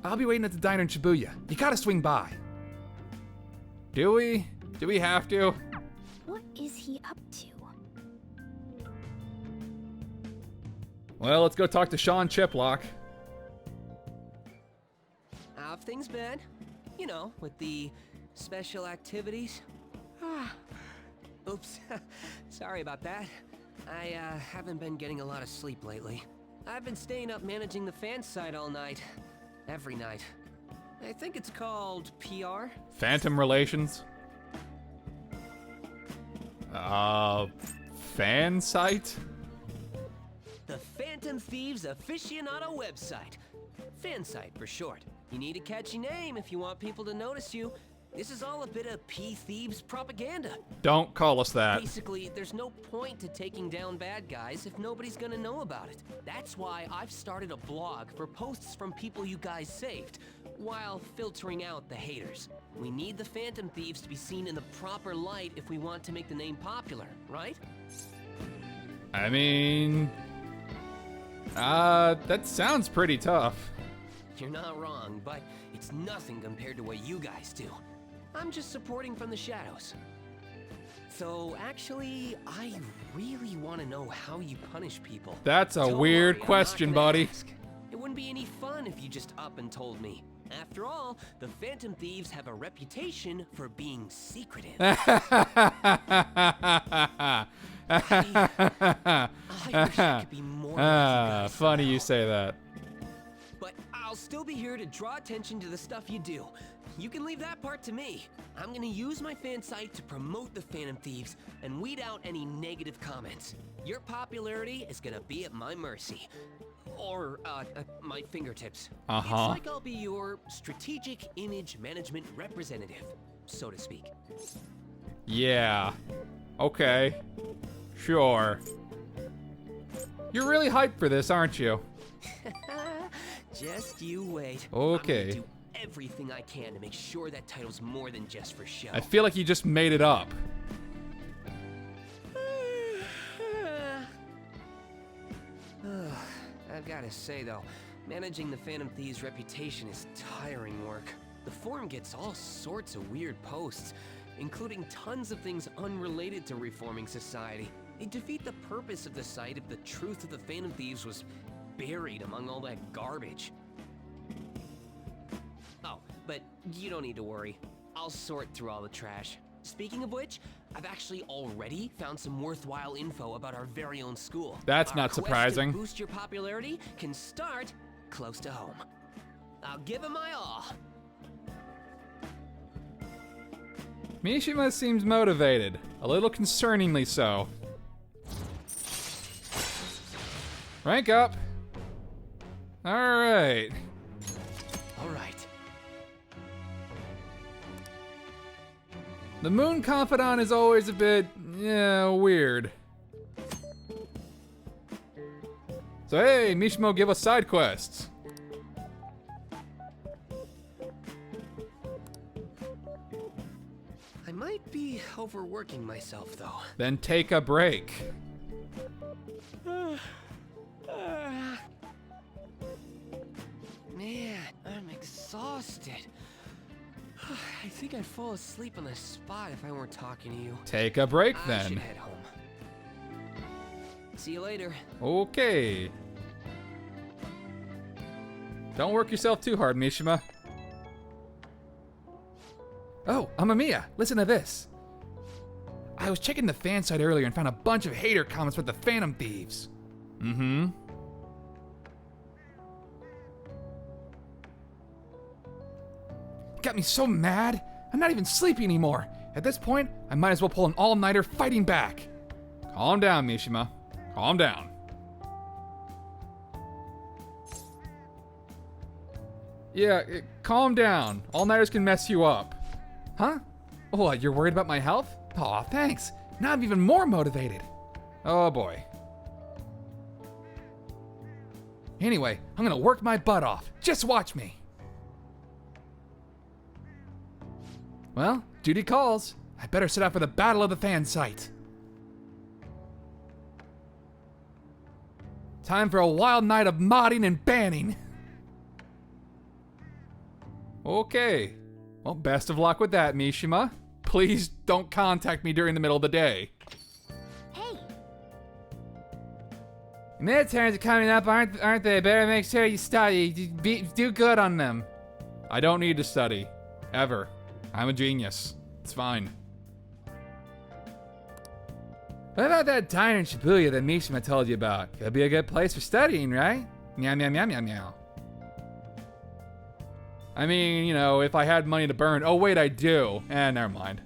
A: I'll be waiting at the diner in Shibuya. You gotta swing by. Do we? Do we have to?
B: what is he up to?
A: Well, let's go talk to Sean Chiplock.
C: How've things been? You know, with the special activities. Oops. Sorry about that. I haven't been getting a lot of sleep lately. I've been staying up managing the fan site all night. Every night. I think it's called PR.
A: Phantom Relations. Fan site?
C: The Phantom Thieves Aficionado website. Fan site for short. You need a catchy name if you want people to notice you. This is all a bit of P-Thieves propaganda.
A: Don't call us that.
C: Basically, there's no point to taking down bad guys if nobody's gonna know about it. That's why I've started a blog for posts from people you guys saved, while filtering out the haters. We need the Phantom Thieves to be seen in the proper light if we want to make the name popular, right?
A: I mean... that sounds pretty tough.
C: You're not wrong, but it's nothing compared to what you guys do. I'm just supporting from the shadows. So, actually, I really want to know how you punish people.
A: That's a
C: Don't
A: weird
C: worry, I'm
A: question,
C: not gonna
A: buddy.
C: ask. It wouldn't be any fun if you just up and told me. After all, the Phantom Thieves have a reputation for being secretive. I wish I could be more like you guys
A: funny you
C: somehow.
A: say that.
C: But I'll still be here to draw attention to the stuff you do. You can leave that part to me. I'm gonna use my fan site to promote the Phantom Thieves and weed out any negative comments. Your popularity is gonna be at my mercy. Or, at my fingertips. It's like I'll be your strategic image management representative, so to speak.
A: Yeah. Okay. Sure. You're really hyped for this, aren't you?
C: Just you wait.
A: Okay.
C: I'm gonna do everything I can to make sure that title's more than just for show.
A: I feel like you just made it up.
C: I've gotta say though, managing the Phantom Thieves' reputation is tiring work. The forum gets all sorts of weird posts, including tons of things unrelated to reforming society. They'd defeat the purpose of the site if the truth of the Phantom Thieves was buried among all that garbage. Oh, but you don't need to worry. I'll sort through all the trash. Speaking of which, I've actually already found some worthwhile info about our very own school.
A: That's
C: Our
A: not
C: quest
A: surprising.
C: to boost your popularity can start close to home. I'll give it my all.
A: Mishima seems motivated, a little concerningly so. Rank up. Alright.
C: All right.
A: The Moon Confidant is always a bit, weird. So hey, Mishima, give us side quests.
C: I might be overworking myself, though.
A: Then take a break.
C: Man, I'm exhausted. I think I'd fall asleep on the spot if I weren't talking to you.
A: Take a break
C: I
A: then.
C: should head home. See you later.
A: Okay. Don't work yourself too hard, Mishima. Oh, Amamiya, listen to this. I was checking the fan site earlier and found a bunch of hater comments with the Phantom Thieves. Mm-hmm. Got me so mad, I'm not even sleepy anymore. At this point, I might as well pull an all-nighter fighting back. Calm down, Mishima. Calm down. Yeah, calm down. All-nighters can mess you up. Huh? What, you're worried about my health? Aw, thanks. Now I'm even more motivated. Oh boy. Anyway, I'm gonna work my butt off. Just watch me. Well, duty calls. I better set out for the Battle of the Fan Site. Time for a wild night of modding and banning. Okay. Well, best of luck with that, Mishima. Please don't contact me during the middle of the day.
B: Hey,
A: Midterms are coming up, aren't they? Better make sure you study. Do good on them. I don't need to study. Ever. I'm a genius. It's fine. What about that diner in Shibuya that Mishima told you about? It'll be a good place for studying, right? Meow, meow, meow, meow, meow. I mean, you know, if I had money to burn. Oh, wait, I do. Never mind.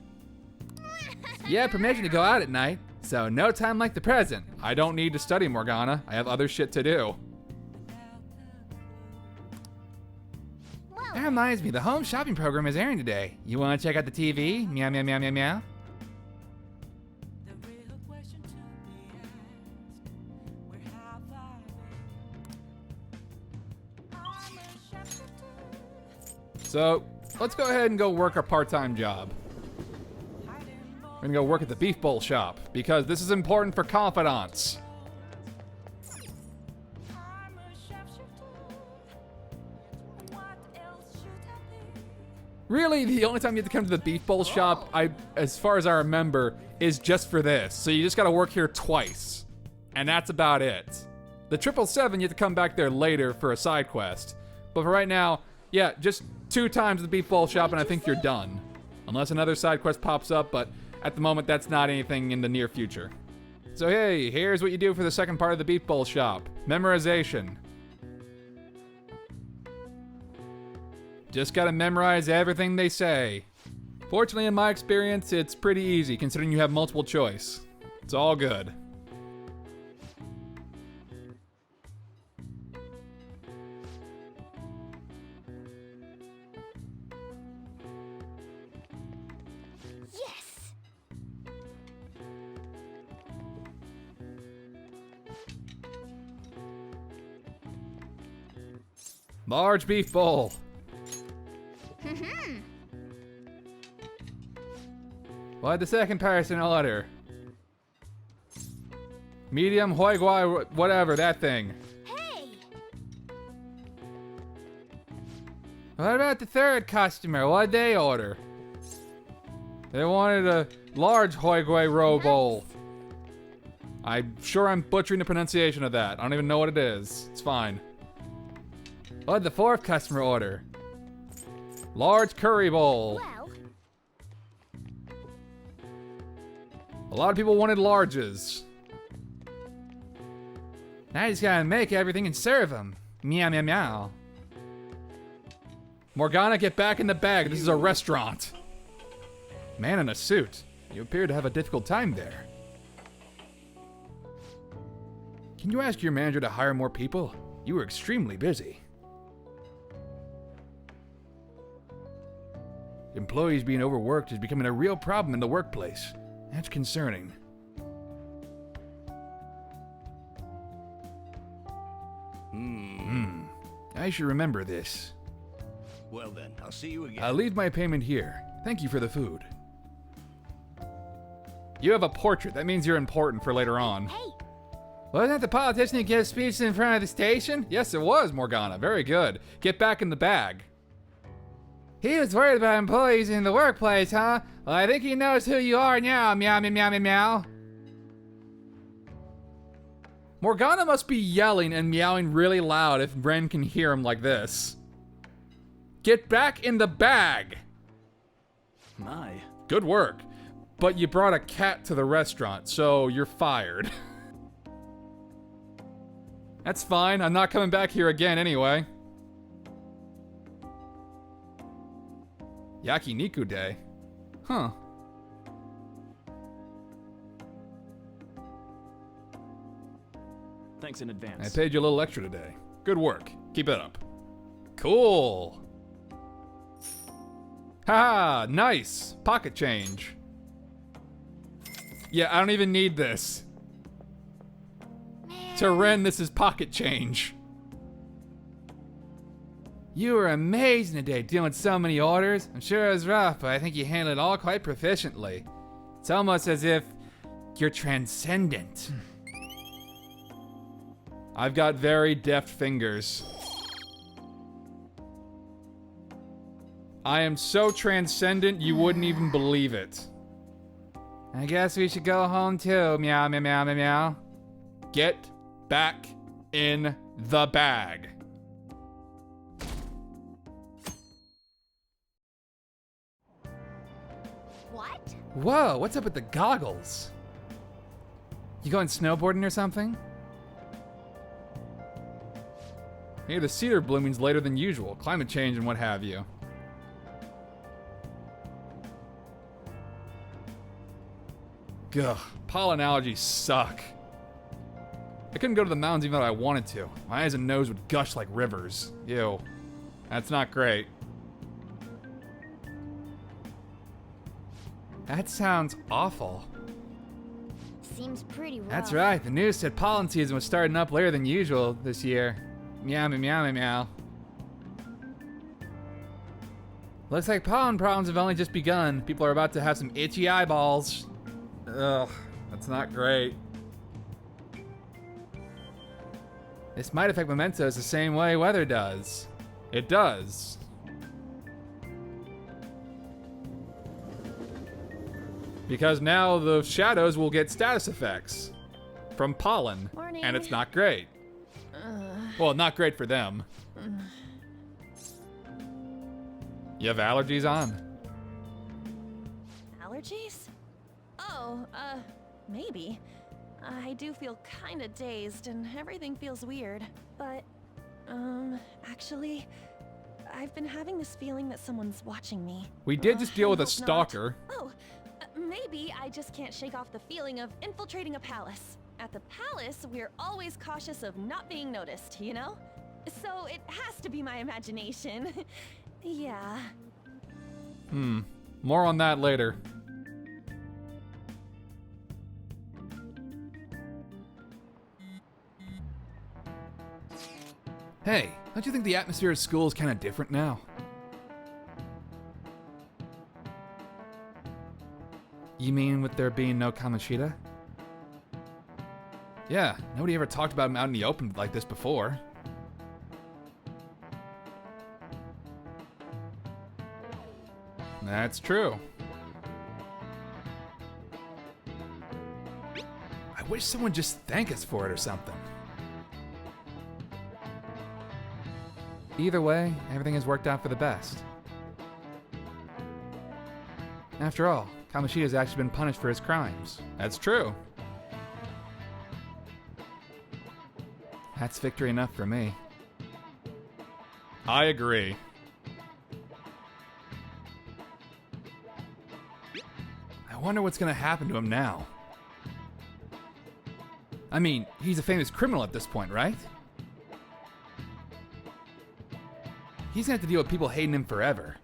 A: Yeah, permission to go out at night. So no time like the present. I don't need to study, Morgana. I have other shit to do. That reminds me, the home shopping program is airing today. You want to check out the TV? Meow, meow, meow, meow, meow. So, let's go ahead and go work our part-time job. We're gonna go work at the beef bowl shop, because this is important for confidants. Really, the only time you have to come to the beef bowl shop, as far as I remember, is just for this. So you just gotta work here twice. And that's about it. The 777, you have to come back there later for a side quest. But for right now, yeah, just 2 times the beef bowl shop and I think you're done. Unless another side quest pops up, but at the moment that's not anything in the near future. So hey, here's what you do for the second part of the beef bowl shop. Memorization. Just gotta memorize everything they say. Fortunately, in my experience, it's pretty easy considering you have multiple choice. It's all good.
B: yes!
A: Large beef bowl. What the second person order? Medium, hoi guai, whatever, that thing.
B: Hey!
A: What about the third customer? What'd they order? They wanted a large hoi guai roe bowl. I'm sure I'm butchering the pronunciation of that. I don't even know what it is. It's fine. Oh, the fourth customer order. Large curry bowl.
B: Well,
A: A lot of people wanted larges. Now I just gotta make everything and serve them. Meow, meow, meow. Morgana, get back in the bag. This is a restaurant. Man in a suit. You appear to have a difficult time there. Can you ask your manager to hire more people? You were extremely busy. Employees being overworked is becoming a real problem in the workplace. That's concerning. I should remember this.
I: Well then, I'll see you again.
A: I'll leave my payment here. Thank you for the food. You have a portrait. That means you're important for later on.
B: hey,
A: Wasn't that the politician who gave speeches in front of the station? Yes, it was, Morgana. Very good. Get back in the bag. He was worried about employees in the workplace, huh? Well, I think he knows who you are now, meow, meow, meow, meow, meow. Morgana must be yelling and meowing really loud if Ren can hear him like this. Get back in the bag!
I: My.
A: Good work. But you brought a cat to the restaurant, so you're fired. That's fine. I'm not coming back here again anyway. Yakiniku Day. Huh.
I: Thanks in advance.
A: I paid you a little extra today. Good work. Keep it up. Cool. Haha, nice. Pocket change. Yeah, I don't even need this. To Ren, this is pocket change. You were amazing today, dealing with so many orders. I'm sure it was rough, but I think you handled it all quite proficiently. It's almost as if you're transcendent. I've got very deft fingers. I am so transcendent you wouldn't even believe it. I guess we should go home too, meow, meow, meow, meow, meow. Get back in the bag.
B: what?
A: Whoa, what's up with the goggles? You going snowboarding or something? Hey, the cedar blooming's later than usual. Climate change and what have you. Ugh, pollen allergies suck. I couldn't go to the mountains even though I wanted to. My eyes and nose would gush like rivers. Ew. That's not great. That sounds awful.
B: Seems pretty rough.
A: That's right. The news said pollen season was starting up later than usual this year. Meow, meow, meow, meow, meow. Looks like pollen problems have only just begun. People are about to have some itchy eyeballs. Ugh, that's not great. This might affect Mementos the same way weather does. It does. Because now the shadows will get status effects from pollen.
E: Morning.
A: And it's not great. Well, not great for them. You have allergies on?
E: Allergies? Oh, maybe. I do feel kinda dazed and everything feels weird. But, actually, I've been having this feeling that someone's watching me.
A: We did just deal
E: I
A: with a
E: hope not.
A: stalker.
E: Oh, maybe I just can't shake off the feeling of infiltrating a palace. At the palace, we're always cautious of not being noticed, you know? So it has to be my imagination. Yeah.
A: More on that later. Hey, don't you think the atmosphere at school is kind of different now? You mean with there being no Kamoshida? Yeah, nobody ever talked about him out in the open like this before. That's true. I I wish someone just thank us for it or something. Either way, everything has worked out for the best. After all, Kamoshida's actually been punished for his crimes. That's true. That's victory enough for me. I agree. I wonder what's gonna happen to him now. I mean, he's a famous criminal at this point, right? He's gonna have to deal with people hating him forever.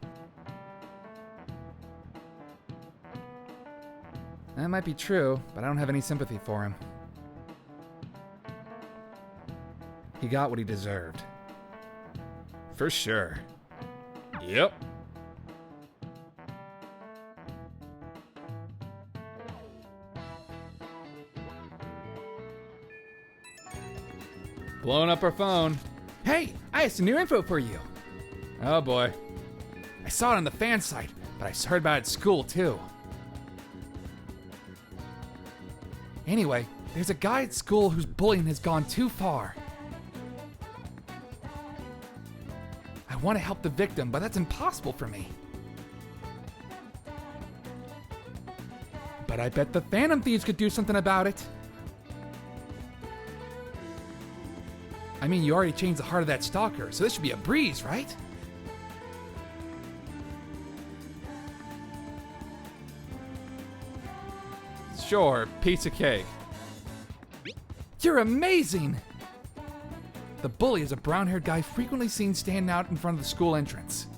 A: That might be true, but I don't have any sympathy for him. He got what he deserved. For sure. Yep. Blowing up our phone. Hey, I have some new info for you. Oh boy. I saw it on the fan site, but I heard about it at school too. Anyway, there's a guy at school whose bullying has gone too far. I want to help the victim, but that's impossible for me. But I bet the Phantom Thieves could do something about it. I mean, you already changed the heart of that stalker, so this should be a breeze, right? Sure, piece of cake. You're amazing! The bully is a brown-haired guy frequently seen standing out in front of the school entrance.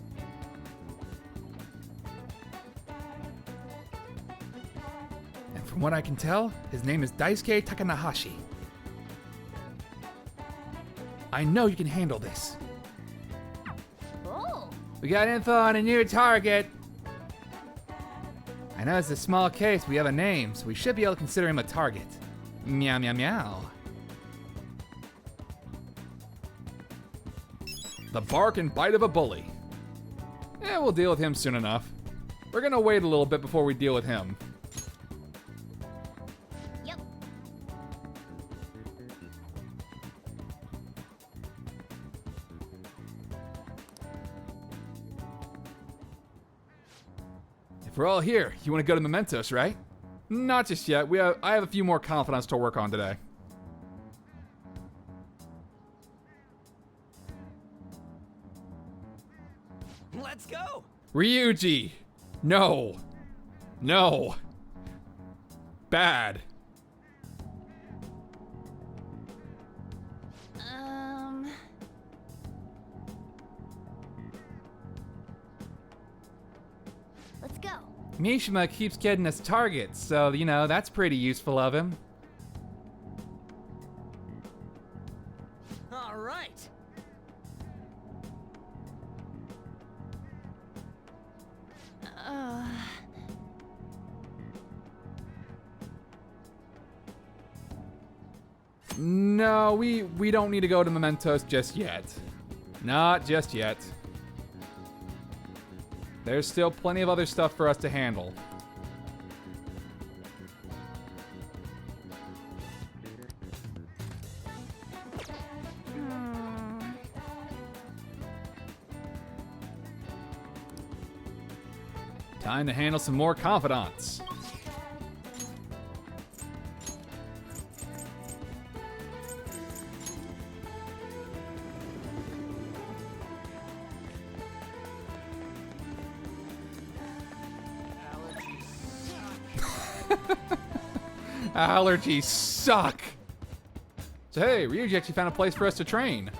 A: And from what I can tell, his name is Daisuke Takanahashi. I know you can handle this.
B: Oh.
A: We got info on a new target. I know it's a small case, but we have a name, so we should be able to consider him a target. Meow, meow, meow. The bark and bite of a bully. Yeah, we'll deal with him soon enough. We're gonna wait a little bit before we deal with him.
B: Yep.
A: If we're all here, you want to go to Mementos, right? Not just yet. I have a few more confidants to work on today.
C: Let's go!
A: Ryuji! No. No. Bad.
B: Let's go.
A: Mishima keeps getting us targets, so, you know, that's pretty useful of him.
C: All right.
A: No, we don't need to go to Mementos just yet. Not just yet. There's still plenty of other stuff for us to handle. Time to handle some more confidants. Allergies suck. So hey, Ryuji actually found a place for us to train.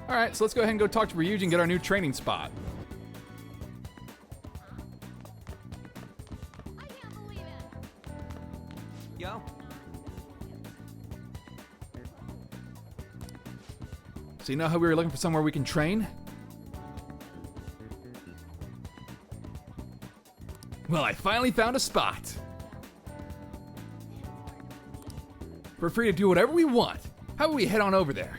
A: All right, so let's go ahead and go talk to Ryuji and get our new training spot.
B: I can't believe it.
C: Yo.
A: So you know how we were looking for somewhere we can train? Well, I finally found a spot. We're free to do whatever we want. How about we head on over there?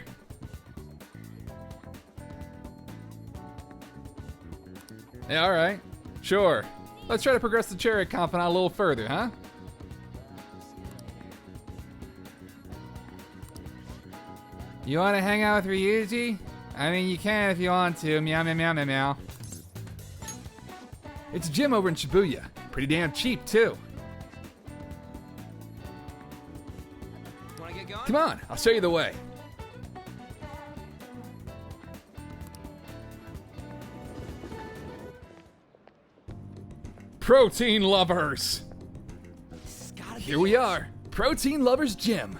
A: Yeah, alright. Sure. Let's try to progress the chariot confidant a little further, huh? You want to hang out with Ryuji? I mean, you can if you want to. Meow, meow, meow, meow, meow. It's a gym over in Shibuya. Pretty damn cheap, too.
C: Wanna get going?
A: Come on, I'll show you the way. Protein lovers!
C: This has gotta be
A: Here we
C: it.
A: are, Protein Lovers Gym.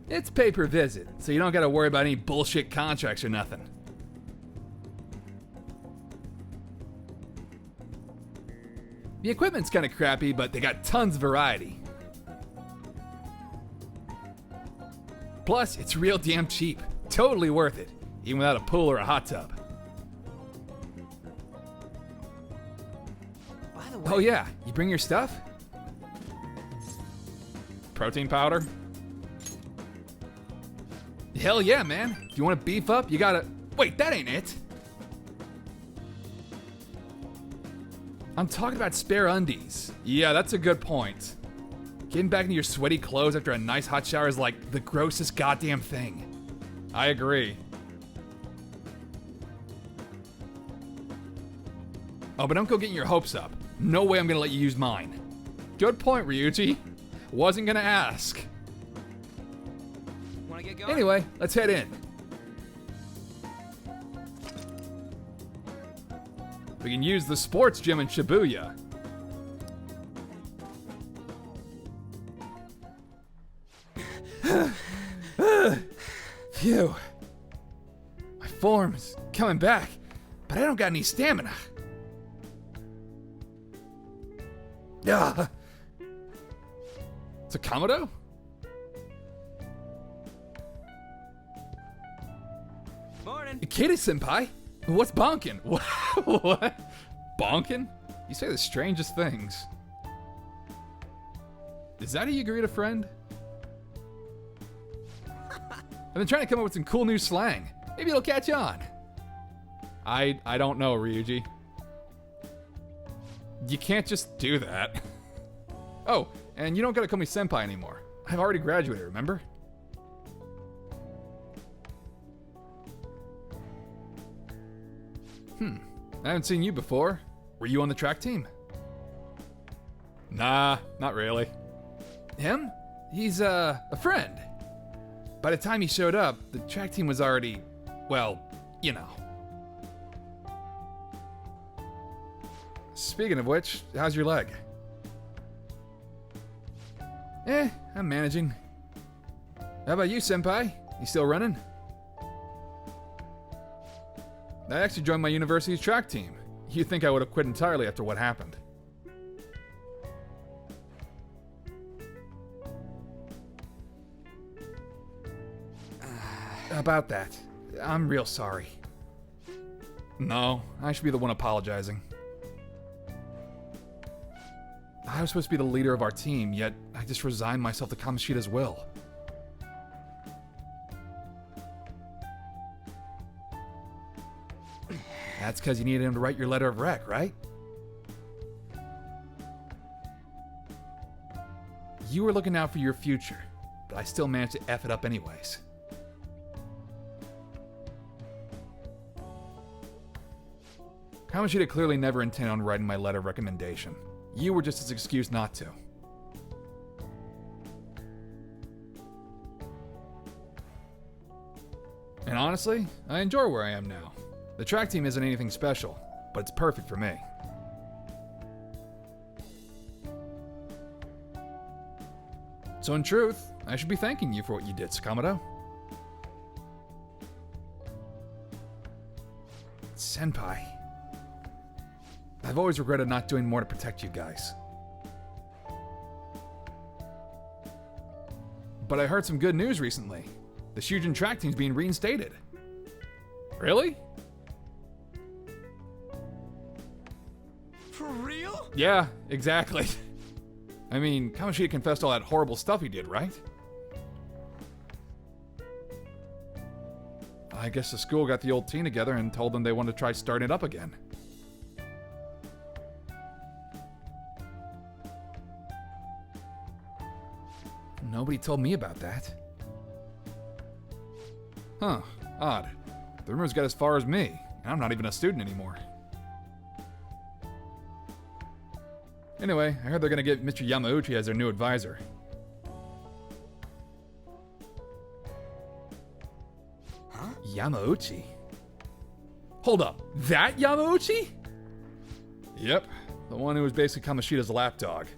A: It's pay per visit, so you don't gotta worry about any bullshit contracts or nothing. The equipment's kinda crappy, but they got tons of variety. Plus, it's real damn cheap. Totally worth it, even without a pool or a hot tub.
C: By the way,
A: Oh yeah, you bring your stuff? Protein powder? Hell yeah, man. If you want to beef up, you gotta... Wait, that ain't it. I'm talking about spare undies. Yeah, that's a good point. Getting back into your sweaty clothes after a nice hot shower is like the grossest goddamn thing. I agree. Oh, but don't go getting your hopes up. No way I'm gonna let you use mine. Good point, Ryuji. Wasn't gonna ask.
C: wanna get going?
A: Anyway, let's head in. We can use the sports gym in Shibuya. Phew. My form's coming back, but I don't got any stamina. It's a Komodo?
C: Morning.
A: Ikeda-senpai? What's Bonkin? What? Bonkin? You say the strangest things. Is that how you greet a friend? I've been trying to come up with some cool new slang. Maybe it'll catch on. I don't know, Ryuji. You can't just do that. Oh, and you don't gotta call me senpai anymore. I've already graduated, remember? I haven't seen you before. Were you on the track team? Nah, not really. Him? He's a friend. By the time he showed up, the track team was already, well, you know. Speaking of which, how's your leg? I'm managing. How about you, senpai? You still running? I actually joined my university's track team. You'd think I would have quit entirely after what happened. About that, I'm real sorry. No, I should be the one apologizing. I was supposed to be the leader of our team, yet I just resigned myself to Kamoshida's will. That's because you needed him to write your letter of rec, right? You were looking out for your future, but I still managed to F it up anyways. Kamoshida clearly never intended on writing my letter of recommendation. You were just his excuse not to. And honestly, I enjoy where I am now. The track team isn't anything special, but it's perfect for me. So in truth, I should be thanking you for what you did, Sakamoto. Senpai. I've always regretted not doing more to protect you guys. But I heard some good news recently. The Shujin track team's being reinstated. Really? Yeah, exactly. I mean, Kamoshida confessed all that horrible stuff he did, right? I guess the school got the old team together and told them they wanted to try starting it up again. Nobody told me about that. Huh, odd. The rumors got as far as me, and I'm not even a student anymore. Anyway, I heard they're gonna get Mr. Yamauchi as their new advisor.
I: Huh?
A: Yamauchi? Hold up, that Yamauchi? Yep, the one who was basically Kamoshida's lapdog.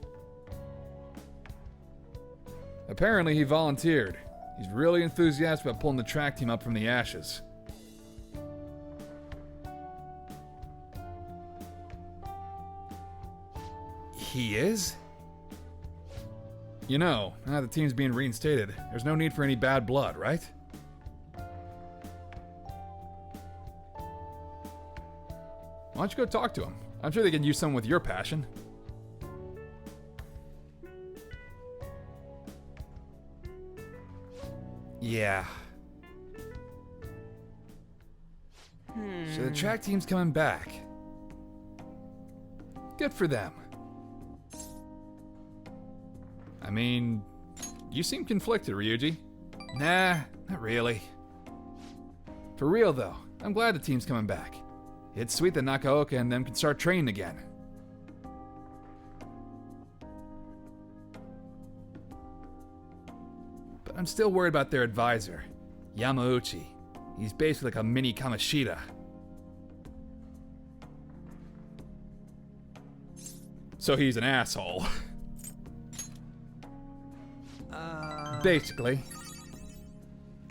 A: Apparently he volunteered. He's really enthusiastic about pulling the track team up from the ashes. He is? You know, now the team's being reinstated, there's no need for any bad blood, right? Why don't you go talk to him? I'm sure they can use someone with your passion. Yeah. So the track team's coming back. Good for them. I mean, you seem conflicted, Ryuji. Nah, not really. For real though, I'm glad the team's coming back. It's sweet that Nakaoka and them can start training again. But I'm still worried about their advisor, Yamauchi. He's basically like a mini Kamoshida. So he's an asshole. Basically.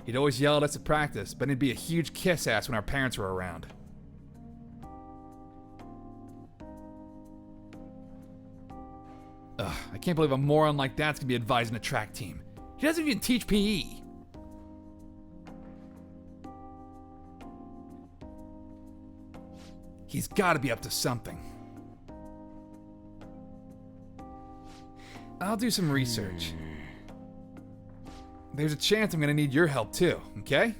A: He'd always yell at us at practice, but he'd be a huge kiss ass when our parents were around. Ugh, I can't believe a moron like that's gonna be advising a track team. He doesn't even teach PE. He's gotta be up to something. I'll do some research. There's a chance I'm gonna need your help too, okay?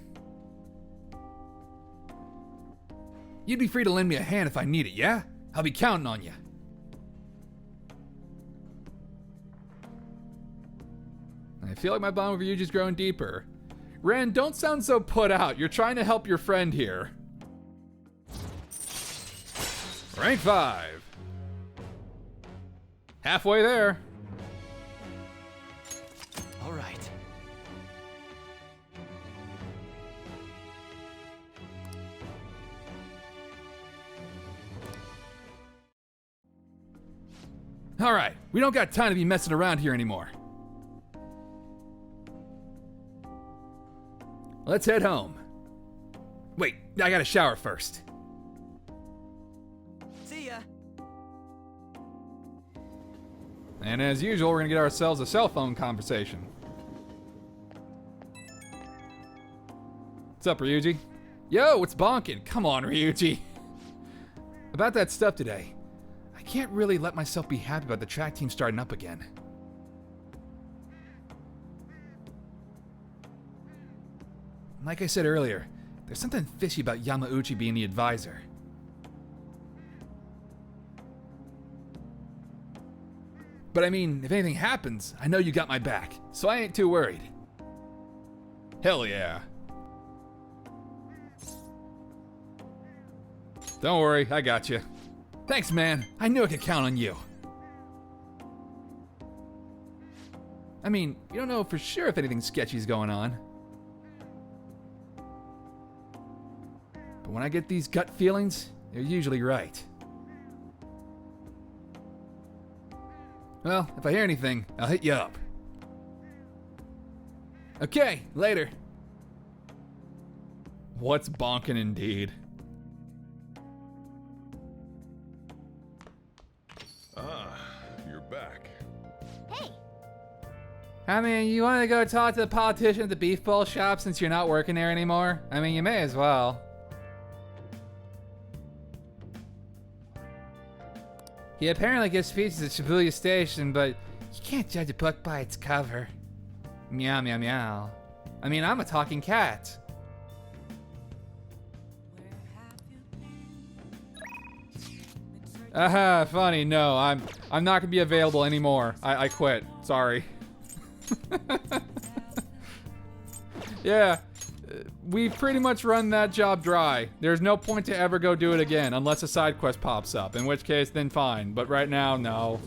A: You'd be free to lend me a hand if I need it, yeah? I'll be counting on you. I feel like my bond with Ryuji's growing deeper. Ren, don't sound so put out. You're trying to help your friend here. Rank 5. Halfway there.
C: All right.
A: All right, we don't got time to be messing around here anymore. Let's head home. Wait, I gotta shower first.
C: See ya.
A: And as usual, we're gonna get ourselves a cell phone conversation. What's up, Ryuji? Yo, it's Bonkin. Come on, Ryuji. About that stuff today. I can't really let myself be happy about the track team starting up again. Like I said earlier, there's something fishy about Yamauchi being the advisor. But I mean, if anything happens, I know you got my back, so I ain't too worried. Hell yeah. Don't worry, I got you. Thanks, man. I knew I could count on you. I mean, you don't know for sure if anything sketchy's going on. But when I get these gut feelings, they're usually right. Well, if I hear anything, I'll hit you up. Okay, later. What's bonkin' indeed?
J: You're back.
B: Hey,
A: I mean, you want to go talk to the politician at the beef bowl shop since you're not working there anymore? I mean, you may as well. He apparently gives speeches at Shibuya Station, but you can't judge a book by its cover. Meow, meow, meow. I mean, I'm a talking cat. Aha, funny. No, I'm not gonna be available anymore. I quit. Sorry. Yeah, we've pretty much run that job dry. There's no point to ever go do it again unless a side quest pops up, in which case then fine. But right now, no.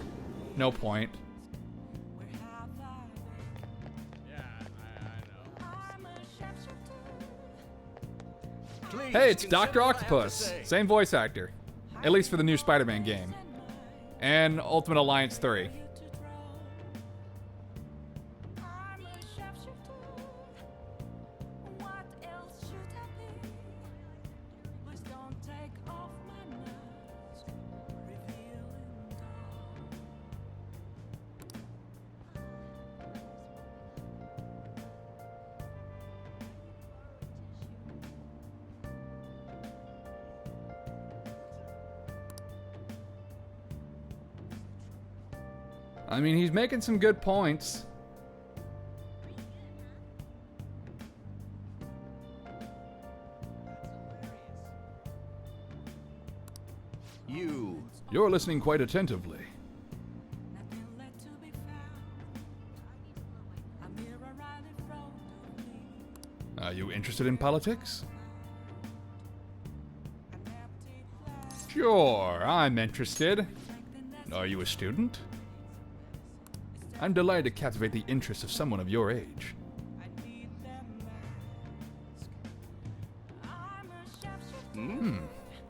A: No point.
I: Please
A: Hey, it's
I: consider
A: Dr.
I: what I have to
A: Octopus.
I: say.
A: Same voice actor. At least for the new Spider-Man game. And Ultimate Alliance 3. I mean, he's making some good points. You're listening quite attentively. Are you interested in politics? Sure, I'm interested. Are you a student? I'm delighted to captivate the interest of someone of your age.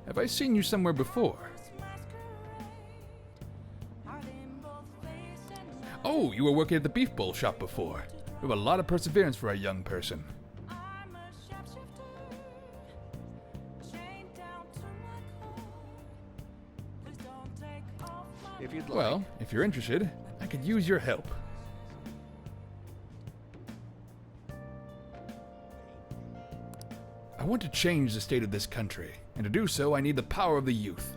A: Have I seen you somewhere before? Oh, you were working at the beef bowl shop before. You have a lot of perseverance for a young person.
I: If you'd like.
A: Well, if you're interested, I could use your help. I want to change the state of this country, and to do so, I need the power of the youth.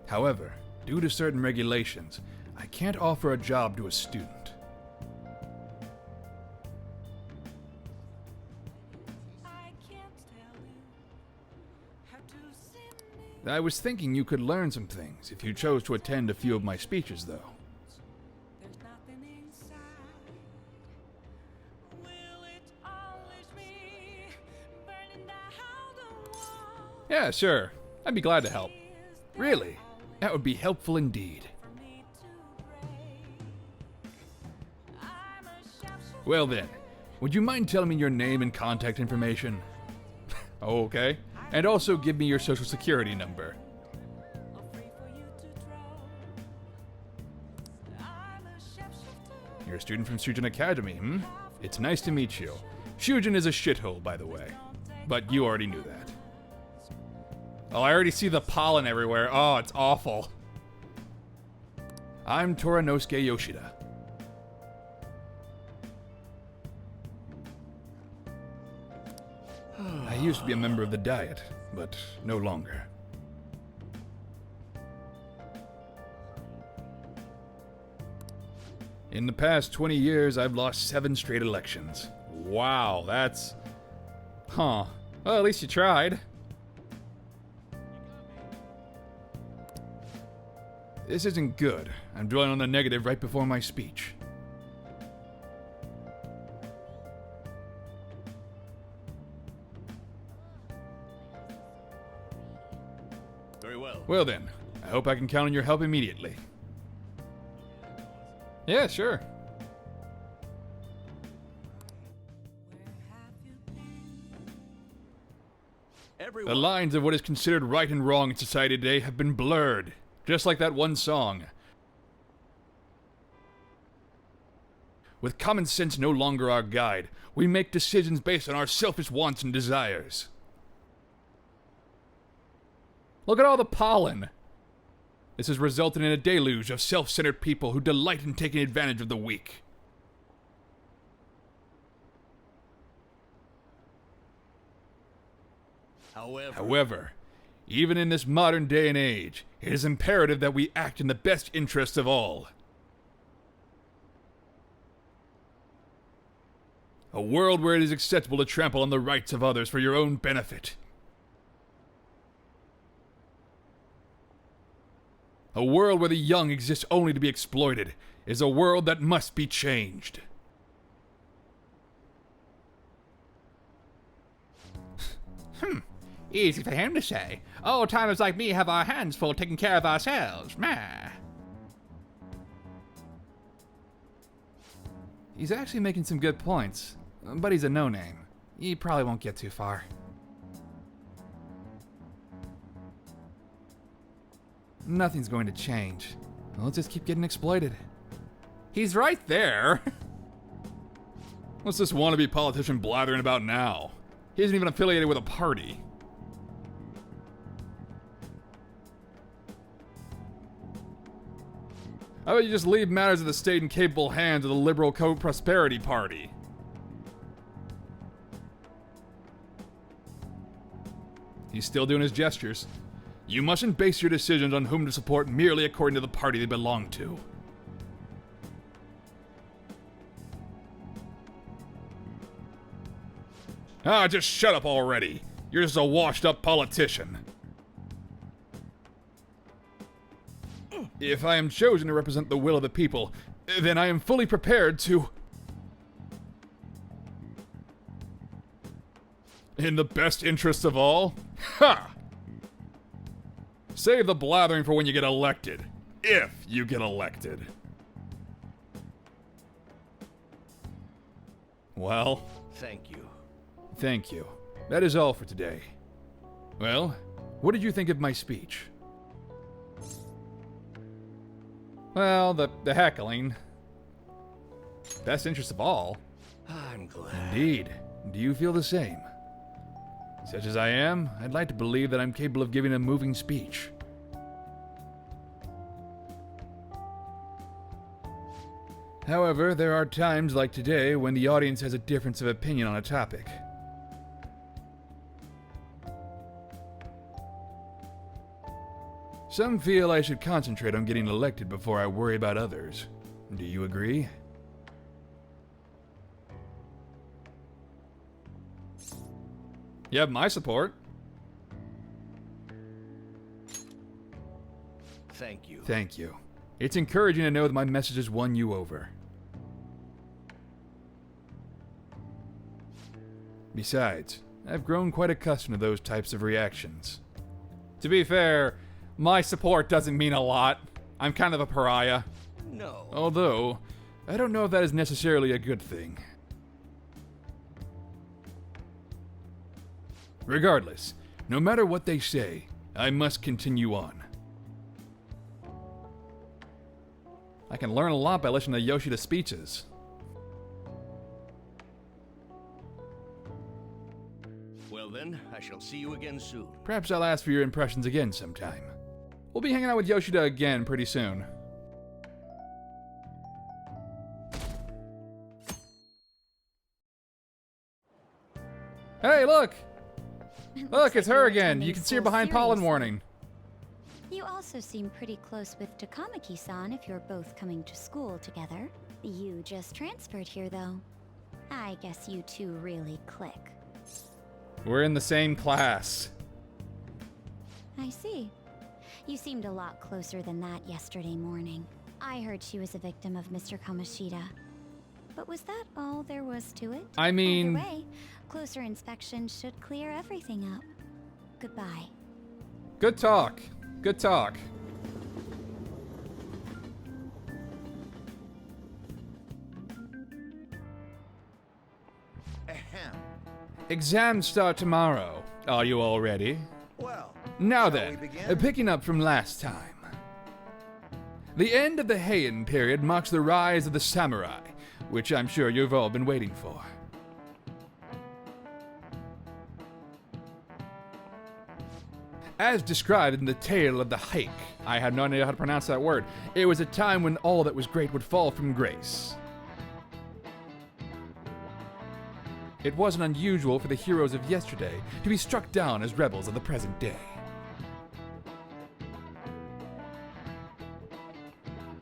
A: However, due to certain regulations, I can't offer a job to a student. I was thinking you could learn some things if you chose to attend a few of my speeches, though. Yeah, sure. I'd be glad to help. Really? That would be helpful indeed. Well then, would you mind telling me your name and contact information? Okay. And also give me your social security number. You're a student from Shujin Academy, hmm? It's nice to meet you. Shujin is a shithole, by the way. But you already knew that. Oh, I already see the pollen everywhere. Oh, it's awful. I'm Toranosuke Yoshida. I used to be a member of the Diet, but no longer. In the past 20 years, I've lost 7 straight elections. Wow, that's... Huh. Well, at least you tried. This isn't good. I'm dwelling on the negative right before my speech.
I: Very well.
A: Well then, I hope I can count on your help immediately. Yeah, sure. The lines of what is considered right and wrong in society today have been blurred, just like that one song. With common sense no longer our guide, we make decisions based on our selfish wants and desires. Look at all the pollen! This has resulted in a deluge of self-centered people who delight in taking advantage of the weak. However, even in this modern day and age, it is imperative that we act in the best interests of all. A world where it is acceptable to trample on the rights of others for your own benefit. A world where the young exist only to be exploited is a world that must be changed. Easy for him to say. Old-timers like me have our hands full taking care of ourselves. Meh. He's actually making some good points, but he's a no-name. He probably won't get too far. Nothing's going to change. We'll just keep getting exploited. He's right there. What's this wannabe politician blathering about now? He isn't even affiliated with a party. How about you just leave matters of the state in capable hands of the Liberal Co-Prosperity Party? He's still doing his gestures. You mustn't base your decisions on whom to support merely according to the party they belong to. Just shut up already. You're just a washed-up politician. If I am chosen to represent the will of the people, then I am fully prepared to... In the best interests of all? Ha! Save the blathering for when you get elected. If you get elected. Well...
I: Thank you.
A: Thank you. That is all for today. Well, what did you think of my speech? Well, the heckling. Best interest of all.
I: I'm glad.
A: Indeed. Do you feel the same? Such as I am, I'd like to believe that I'm capable of giving a moving speech. However, there are times like today when the audience has a difference of opinion on a topic. Some feel I should concentrate on getting elected before I worry about others. Do you agree? You have my support.
I: Thank you.
A: Thank you. It's encouraging to know that my message has won you over. Besides, I've grown quite accustomed to those types of reactions. To be fair, my support doesn't mean a lot. I'm kind of a pariah.
I: No.
A: Although, I don't know if that is necessarily a good thing. Regardless, no matter what they say, I must continue on. I can learn a lot by listening to Yoshida's speeches.
I: Well then, I shall see you again soon.
A: Perhaps I'll ask for your impressions again sometime. We'll be hanging out with Yoshida again pretty soon. Hey, look! Look, it's her again. You can see her behind pollen warning.
D: You also seem pretty close with Takamaki-san if you're both coming to school together. You just transferred here, though. I guess you two really click.
A: We're in the same class.
D: I see. You seemed a lot closer than that yesterday morning. I heard she was a victim of Mr. Kamoshida. But was that all there was to it?
A: I mean...
D: Either way, closer inspection should clear everything up. Goodbye.
A: Good talk. Good talk.
F: Ahem.
A: Exams start tomorrow. Are you all ready?
F: Well,
A: Now
F: shall
A: then,
F: we begin?
A: picking up from last time. The end of the Heian period marks the rise of the samurai, which I'm sure you've all been waiting for. As described in the Tale of the Hike, I have no idea how to pronounce that word, it was a time when all that was great would fall from grace. it wasn't unusual for the heroes of yesterday to be struck down as rebels of the present day.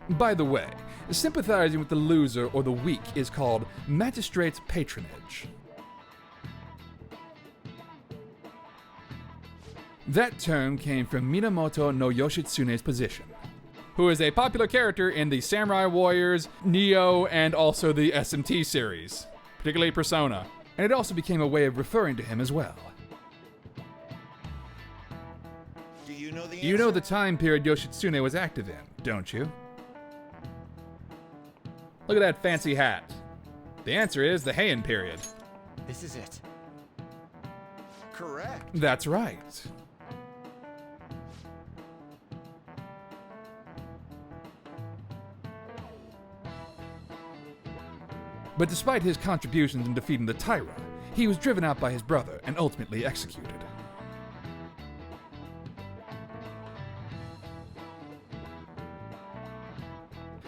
A: By the way, sympathizing with the loser or the weak is called magistrate's patronage. That term came from Minamoto no Yoshitsune's position, who is a popular character in the Samurai Warriors, Neo, and also the SMT series, particularly Persona, and it also became a way of referring to him as well.
K: Do you know the answer?
A: You know the time period Yoshitsune was active in, don't you? Look at that fancy hat. The answer is the Heian period.
K: This is it. Correct.
A: That's right. But despite his contributions in defeating the Taira, he was driven out by his brother and ultimately executed.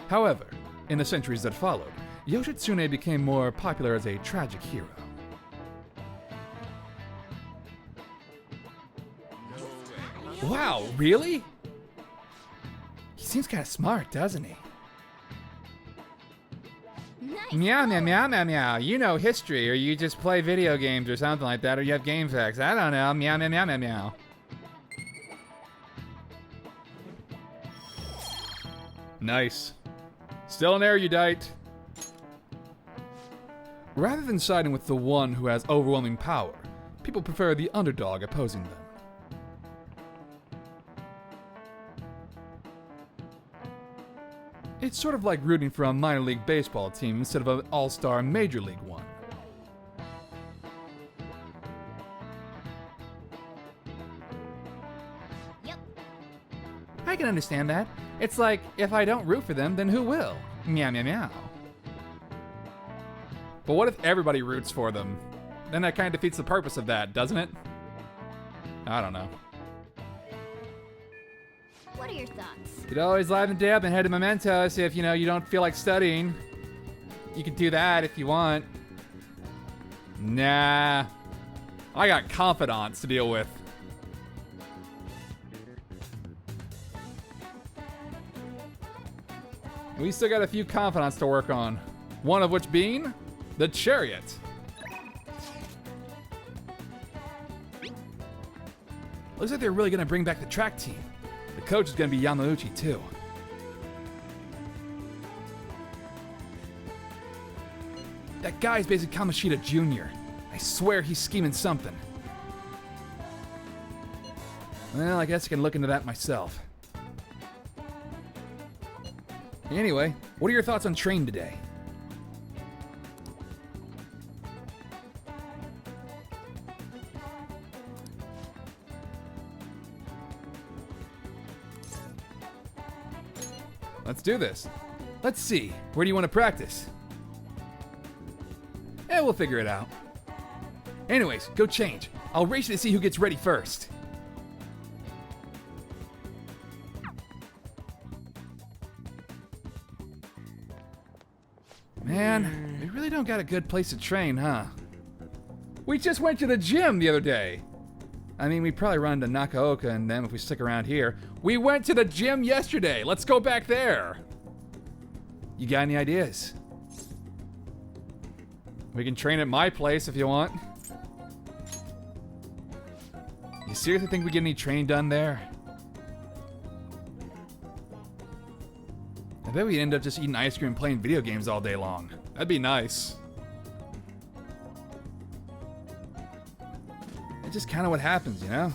A: However, in the centuries that followed, Yoshitsune became more popular as a tragic hero. Wow, really? He seems kind of smart, doesn't he?
B: Nice.
A: Meow, meow, meow, meow, meow. You know history, or you just play video games or something like that, or you have game facts. I don't know. Meow, meow, meow, meow, meow. Nice. Still an erudite. Rather than siding with the one who has overwhelming power, people prefer the underdog opposing them. It's sort of like rooting for a minor league baseball team instead of an all-star major league one.
B: Yep.
A: I can understand that. It's like, if I don't root for them, then who will? Meow, meow, meow. But what if everybody roots for them? Then that kind of defeats the purpose of that, doesn't it? I don't know.
B: What are your thoughts?
A: You could always liven the day up and head to Mementos if, you don't feel like studying. You can do that if you want. Nah. I got confidants to deal with. We still got a few confidants to work on. One of which being the chariot. Looks like they're really gonna bring back the track team. The coach is gonna be Yamauchi too. That guy's basically Kamoshida Jr. I swear he's scheming something. Well, I guess I can look into that myself. Anyway, what are your thoughts on train today? Let's do this. Let's see. Where do you want to practice? We'll figure it out. Anyways, go change. I'll race you to see who gets ready first. Man, we really don't got a good place to train, huh? We just went to the gym the other day. I mean, we probably run to Nakaoka and then if we stick around here. We went to the gym yesterday. Let's go back there. You got any ideas? We can train at my place if you want. You seriously think we get any training done there? I bet we'd end up just eating ice cream and playing video games all day long. That'd be nice. It's just kind of what happens, you know?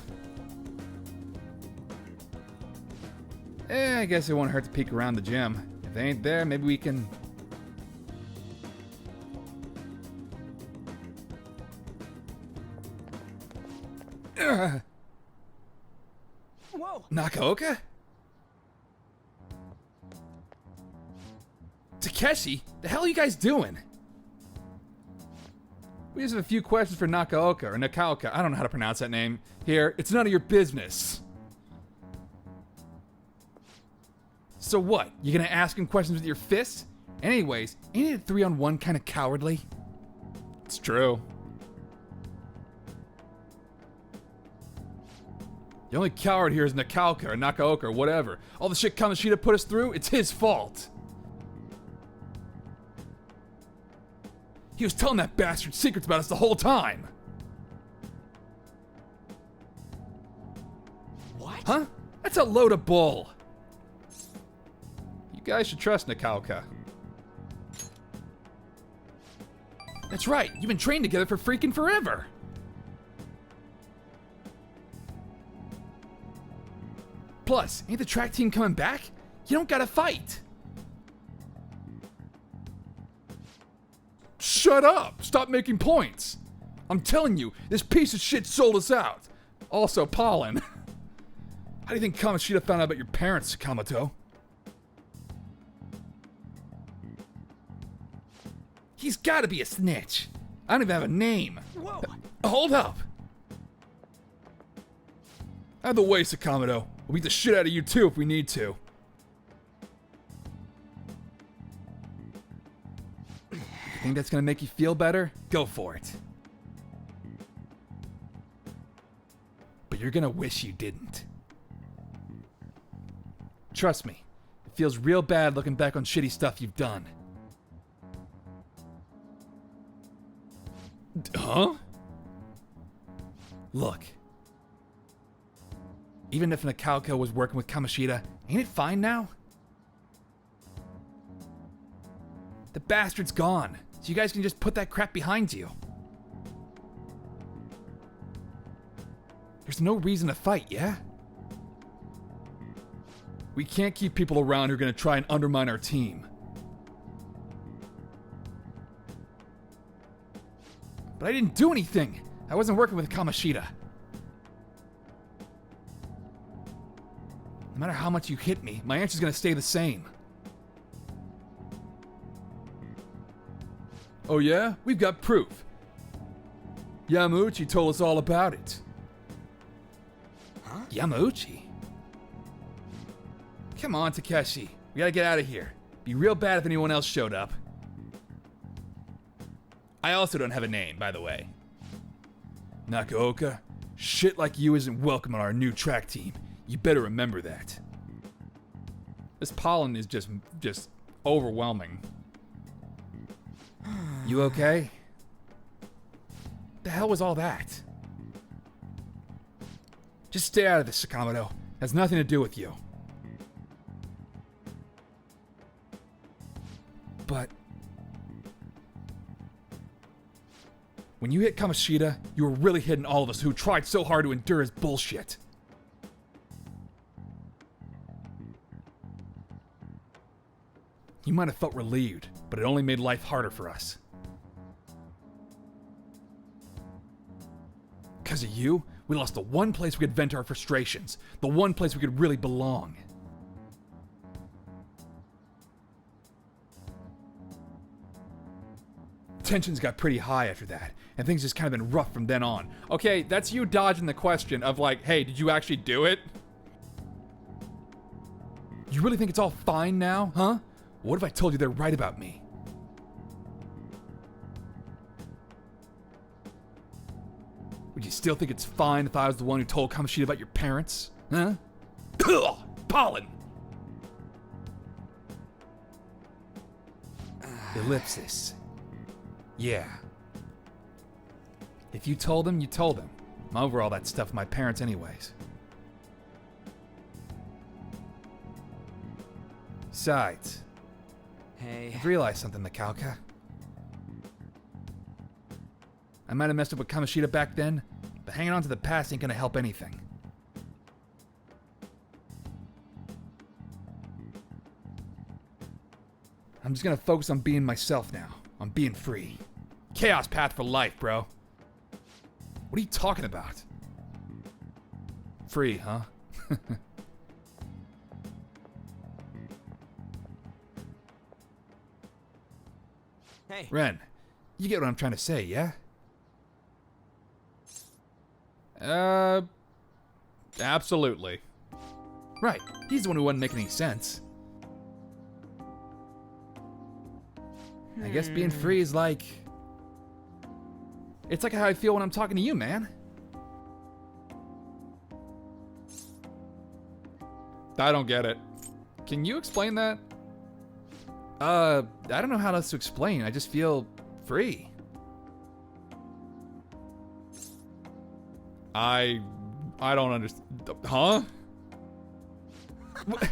A: I guess it won't hurt to peek around the gym. If they ain't there, maybe we can...
C: Whoa!
A: Nakaoka? Takeshi? The hell are you guys doing? We just have a few questions for Nakaoka, or Nakaoka. I don't know how to pronounce that name. Here, it's none of your business. So what? You gonna ask him questions with your fists? Anyways, ain't it a 3-on-1 kind of cowardly? It's true. The only coward here is Nakalka or Nakaoka or whatever. All the shit Kamoshida put us through, it's his fault. He was telling that bastard secrets about us the whole time.
C: What?
A: Huh? That's a load of bull. You guys should trust Nakalka. That's right, you've been trained together for freaking forever. Plus, ain't the track team coming back? You don't gotta fight. Shut up! Stop making points! I'm telling you, this piece of shit sold us out. Also, pollen. How do you think Kamoshida found out about your parents, Sakamoto? He's gotta be a snitch. I don't even have a name.
C: Whoa!
A: Hold up! Out of the way, Sakamoto. We'll beat the shit out of you too if we need to. Think that's gonna make you feel better? Go for it. But you're gonna wish you didn't. Trust me, it feels real bad looking back on shitty stuff you've done. Huh? Look. Even if Nakalka was working with Kamoshida, ain't it fine now? The bastard's gone, so you guys can just put that crap behind you. There's no reason to fight, yeah? We can't keep people around who are gonna try and undermine our team. But I didn't do anything. I wasn't working with Kamoshida. No matter how much you hit me, my answer's gonna stay the same. Oh yeah? We've got proof. Yamauchi told us all about it.
C: Huh?
A: Yamauchi? Come on, Takeshi. We gotta get out of here. Be real bad if anyone else showed up. I also don't have a name, by the way. Nakaoka, shit like you isn't welcome on our new track team. You better remember that. This pollen is just overwhelming. You okay? The hell was all that? Just stay out of this, Sakamoto. Has nothing to do with you. But when you hit Kamoshida, you were really hitting all of us who tried so hard to endure his bullshit. You might have felt relieved, but it only made life harder for us. Because of you, we lost the one place we could vent our frustrations, the one place we could really belong. Tensions got pretty high after that, and things just kind of been rough from then on. Okay, that's you dodging the question of like, hey, did you actually do it? You really think it's all fine now, huh? What if I told you they're right about me? Would you still think it's fine if I was the one who told Kamoshida about your parents? Huh? Ugh, pollen! Ellipsis. Yeah. If you told them, you told them. I'm over all that stuff with my parents anyways. Besides,
C: Hey.
A: I've realized something, Nakalka. I might have messed up with Kamoshida back then, but hanging on to the past ain't gonna help anything. I'm just gonna focus on being myself now, on being free. Chaos path for life, bro. What are you talking about? Free, huh?
C: Hey.
A: Ren, you get what I'm trying to say, yeah? Absolutely. Right, he's the one who wasn't making any sense. I guess being free is like... It's like how I feel when I'm talking to you, man. I don't get it. Can you explain that? I don't know how else to explain. I just feel free. I don't understand. Huh?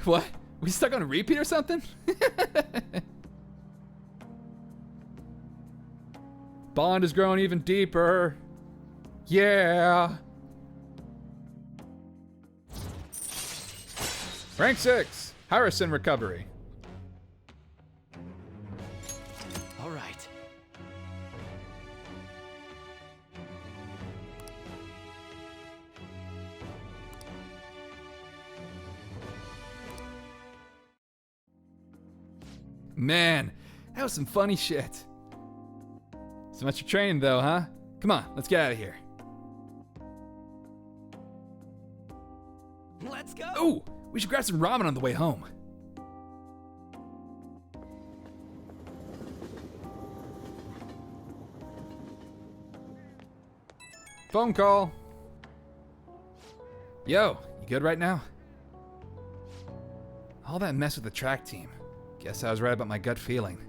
A: What? We stuck on a repeat or something? Bond is growing even deeper. Yeah. Rank 6, Harrison recovery.
C: All right.
A: Man, that was some funny shit. So much for training though, huh? Come on, let's get out of here.
C: Let's go.
A: Ooh, we should grab some ramen on the way home. Phone call. Yo, you good right now? All that mess with the track team. Guess I was right about my gut feeling.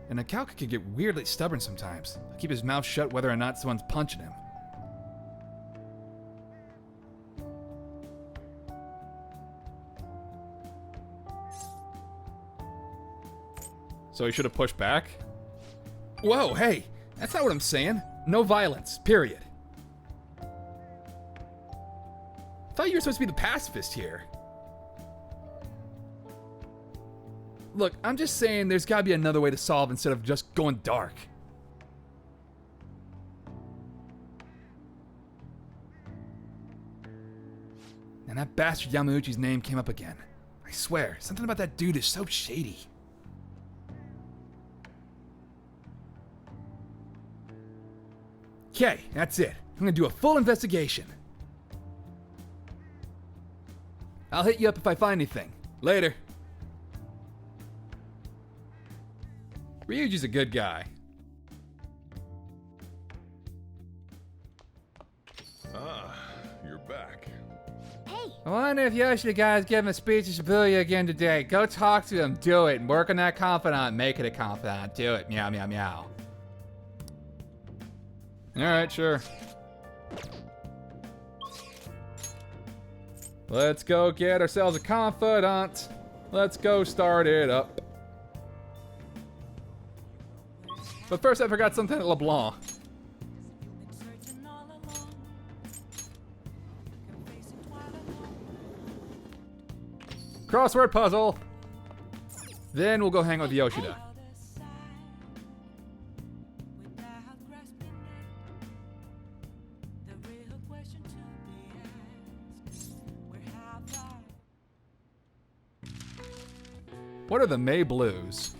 A: And a cow could get weirdly stubborn sometimes. He'll keep his mouth shut whether or not someone's punching him. So he should have pushed back? Whoa, hey, that's not what I'm saying. No violence, period. I thought you were supposed to be the pacifist here. Look, I'm just saying there's gotta be another way to solve instead of just going dark. And that bastard Yamauchi's name came up again. I swear, something about that dude is so shady. Okay, that's it. I'm gonna do a full investigation. I'll hit you up if I find anything. Later. Ryuji's a good guy.
J: Ah, you're back.
B: Hey,
A: I wonder if Yoshida guy's giving a speech to Shibuya again today. Go talk to him. Do it. And work on that confidant. Make it a confidant. Do it. Meow, meow, meow. Alright, sure. Let's go get ourselves a confidant. Let's go start it up. But first I forgot something at LeBlanc. Crossword puzzle. Then we'll go hang out with Yoshida. What are the May Blues?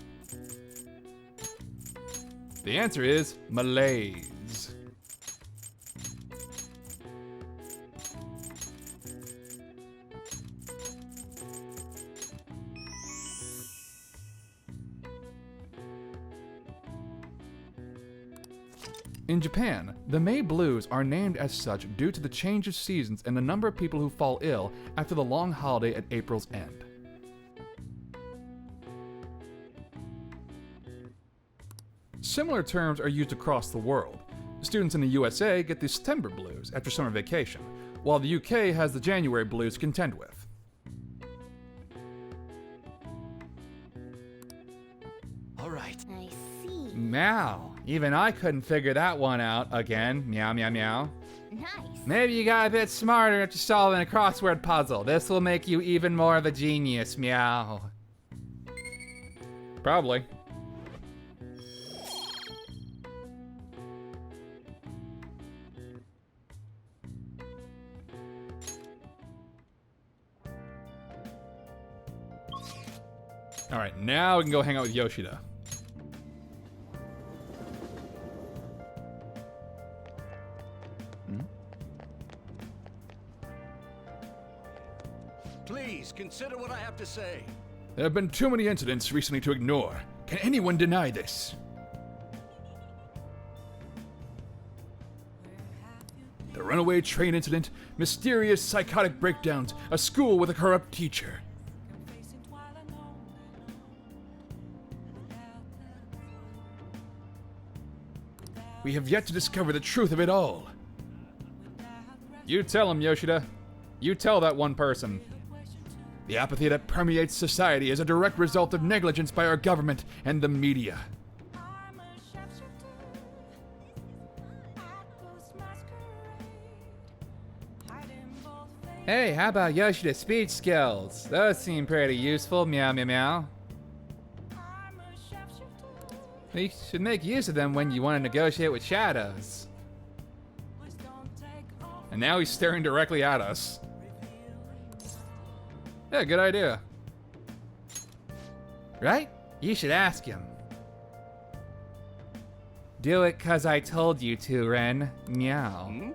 A: The answer is malaise. In Japan, the May Blues are named as such due to the change of seasons and the number of people who fall ill after the long holiday at April's end. Similar terms are used across the world. Students in the USA get the September Blues after summer vacation, while the UK has the January Blues to contend with.
C: All right.
B: I see.
A: Meow. Even I couldn't figure that one out again. Meow, meow, meow.
B: Nice.
A: Maybe you got a bit smarter after solving a crossword puzzle. This will make you even more of a genius. Meow. Probably. Alright, now we can go hang out with Yoshida.
I: Please consider what I have to say.
A: There have been too many incidents recently to ignore. Can anyone deny this? The runaway train incident, mysterious psychotic breakdowns, a school with a corrupt teacher. We have yet to discover the truth of it all. You tell him, Yoshida. You tell that one person. The apathy that permeates society is a direct result of negligence by our government and the media. Hey, how about Yoshida's speech skills? Those seem pretty useful, meow meow meow. You should make use of them when you want to negotiate with shadows. And now he's staring directly at us. Yeah, good idea. Right? You should ask him. Do it 'cause I told you to, Ren. Meow.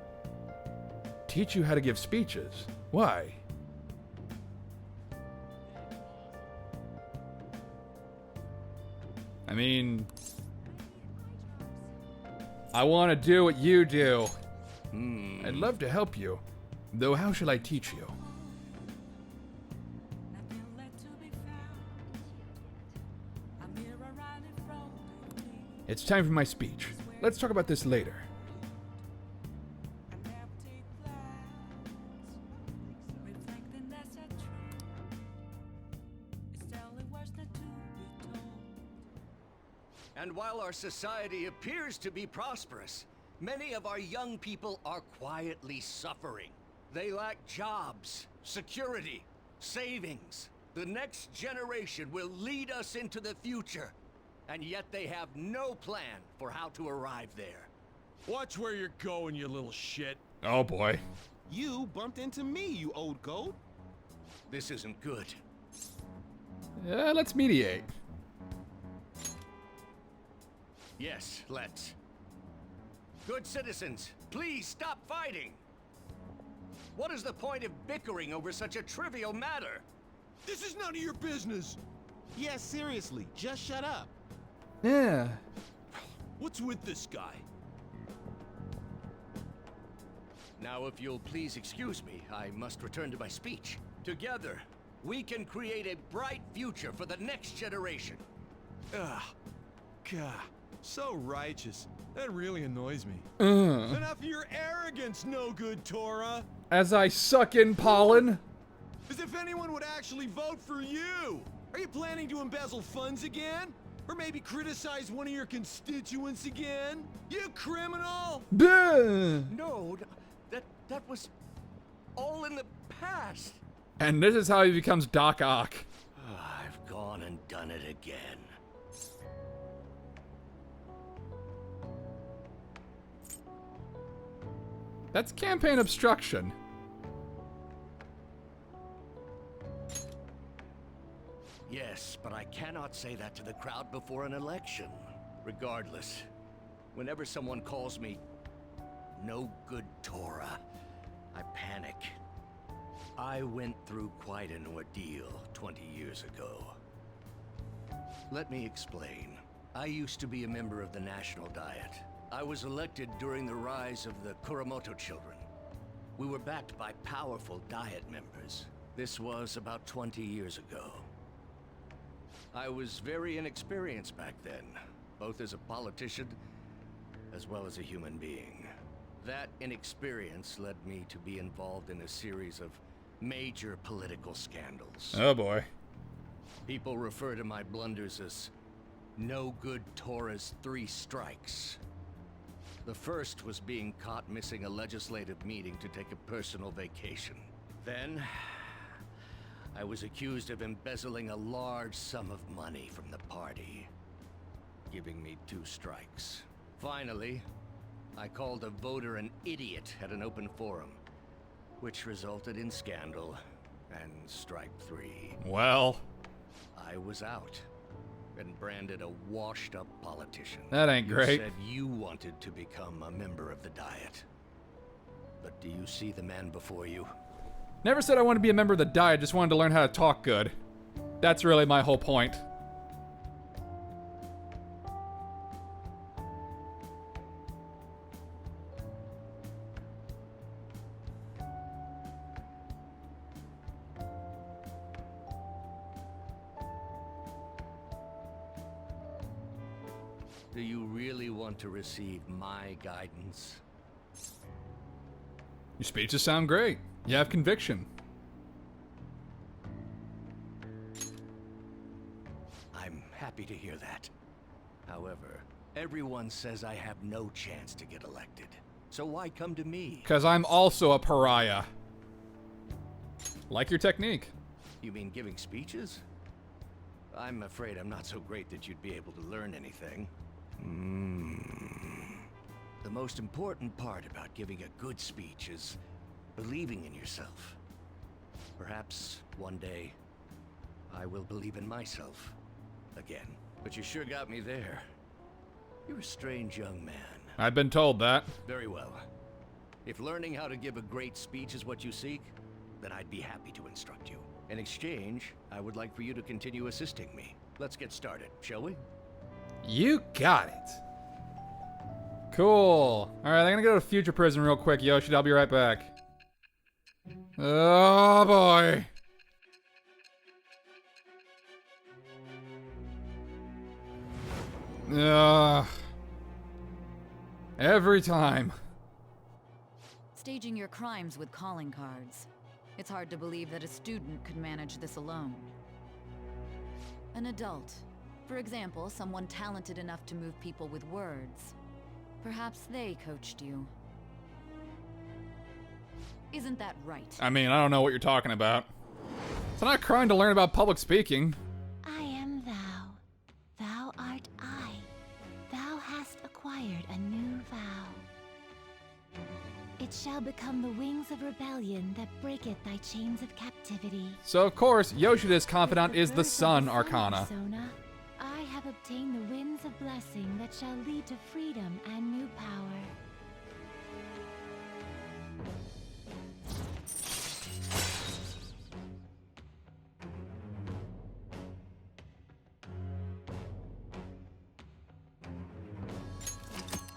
A: Teach you how to give speeches. Why? I mean, I want to do what you do. I'd love to help you. Though how shall I teach you? It's time for my speech. Let's talk about this later.
I: And while our society appears to be prosperous, many of our young people are quietly suffering. They lack jobs, security, savings. The next generation will lead us into the future, and yet they have no plan for how to arrive there.
L: Watch where you're going, you little shit.
A: Oh boy.
K: You bumped into me, you old goat.
I: This isn't good.
A: Yeah, let's mediate.
I: Yes, let's. Good citizens, please stop fighting. What is the point of bickering over such a trivial matter?
L: This is none of your business.
K: Yeah, seriously, just shut up.
A: Yeah.
L: What's with this guy?
I: Now, if you'll please excuse me, I must return to my speech. Together, we can create a bright future for the next generation.
L: Ugh. God, so righteous. That really annoys me.
A: Uh.
L: Enough of your arrogance, no good Torah.
A: As I suck in pollen.
L: As if anyone would actually vote for you. Are you planning to embezzle funds again? Or maybe criticize one of your constituents again? You criminal!
A: Duh.
I: No, that was all in the past.
A: And this is how he becomes Doc Ock.
I: I've gone and done it again.
A: That's campaign obstruction.
I: Yes, but I cannot say that to the crowd before an election. Regardless, whenever someone calls me no good Torah, I panic. I went through quite an ordeal 20 years ago. Let me explain. I used to be a member of the National Diet. I was elected during the rise of the Kuramoto children. We were backed by powerful Diet members. This was about 20 years ago. I was very inexperienced back then, both as a politician as well as a human being. That inexperience led me to be involved in a series of major political scandals.
A: Oh boy.
I: People refer to my blunders as no good Torah's 3 strikes. The first was being caught missing a legislative meeting to take a personal vacation. Then, I was accused of embezzling a large sum of money from the party, giving me 2 strikes. Finally, I called a voter an idiot at an open forum, which resulted in scandal and strike 3.
A: Well,
I: I was out and branded a washed-up politician.
A: that ain't great.
I: You said you wanted to become a member of the Diet. But do you see the man before you?
A: Never said I wanted to be a member of the Diet, just wanted to learn how to talk good. That's really my whole point.
I: Do you really want to receive my guidance?
A: Your speeches sound great. You have conviction.
I: I'm happy to hear that. However, everyone says I have no chance to get elected. So why come to me?
A: Because I'm also a pariah. Like your technique.
I: You mean giving speeches? I'm afraid I'm not so great that you'd be able to learn anything. The most important part about giving a good speech is believing in yourself. Perhaps one day I will believe in myself again. But you sure got me there. You're a strange young man.
A: I've been told that.
I: Very well. If learning how to give a great speech is what you seek, then I'd be happy to instruct you. In exchange, I would like for you to continue assisting me. Let's get started, shall we?
A: You got it. Cool. Alright, I'm gonna go to Future Prison real quick, Yoshi. I'll be right back. Oh boy. Every time.
M: Staging your crimes with calling cards. It's hard to believe that a student could manage this alone. An adult. For example, someone talented enough to move people with words. Perhaps they coached you. Isn't that right?
A: I mean, I don't know what you're talking about. It's not a crime to learn about public speaking.
N: I am thou. Thou art I. Thou hast acquired a new vow. It shall become the wings of rebellion that breaketh thy chains of captivity.
A: So, of course, Yoshida's confidant is the Sun Arcana.
N: Persona, I have obtained the winds of blessing that shall lead to freedom and new power.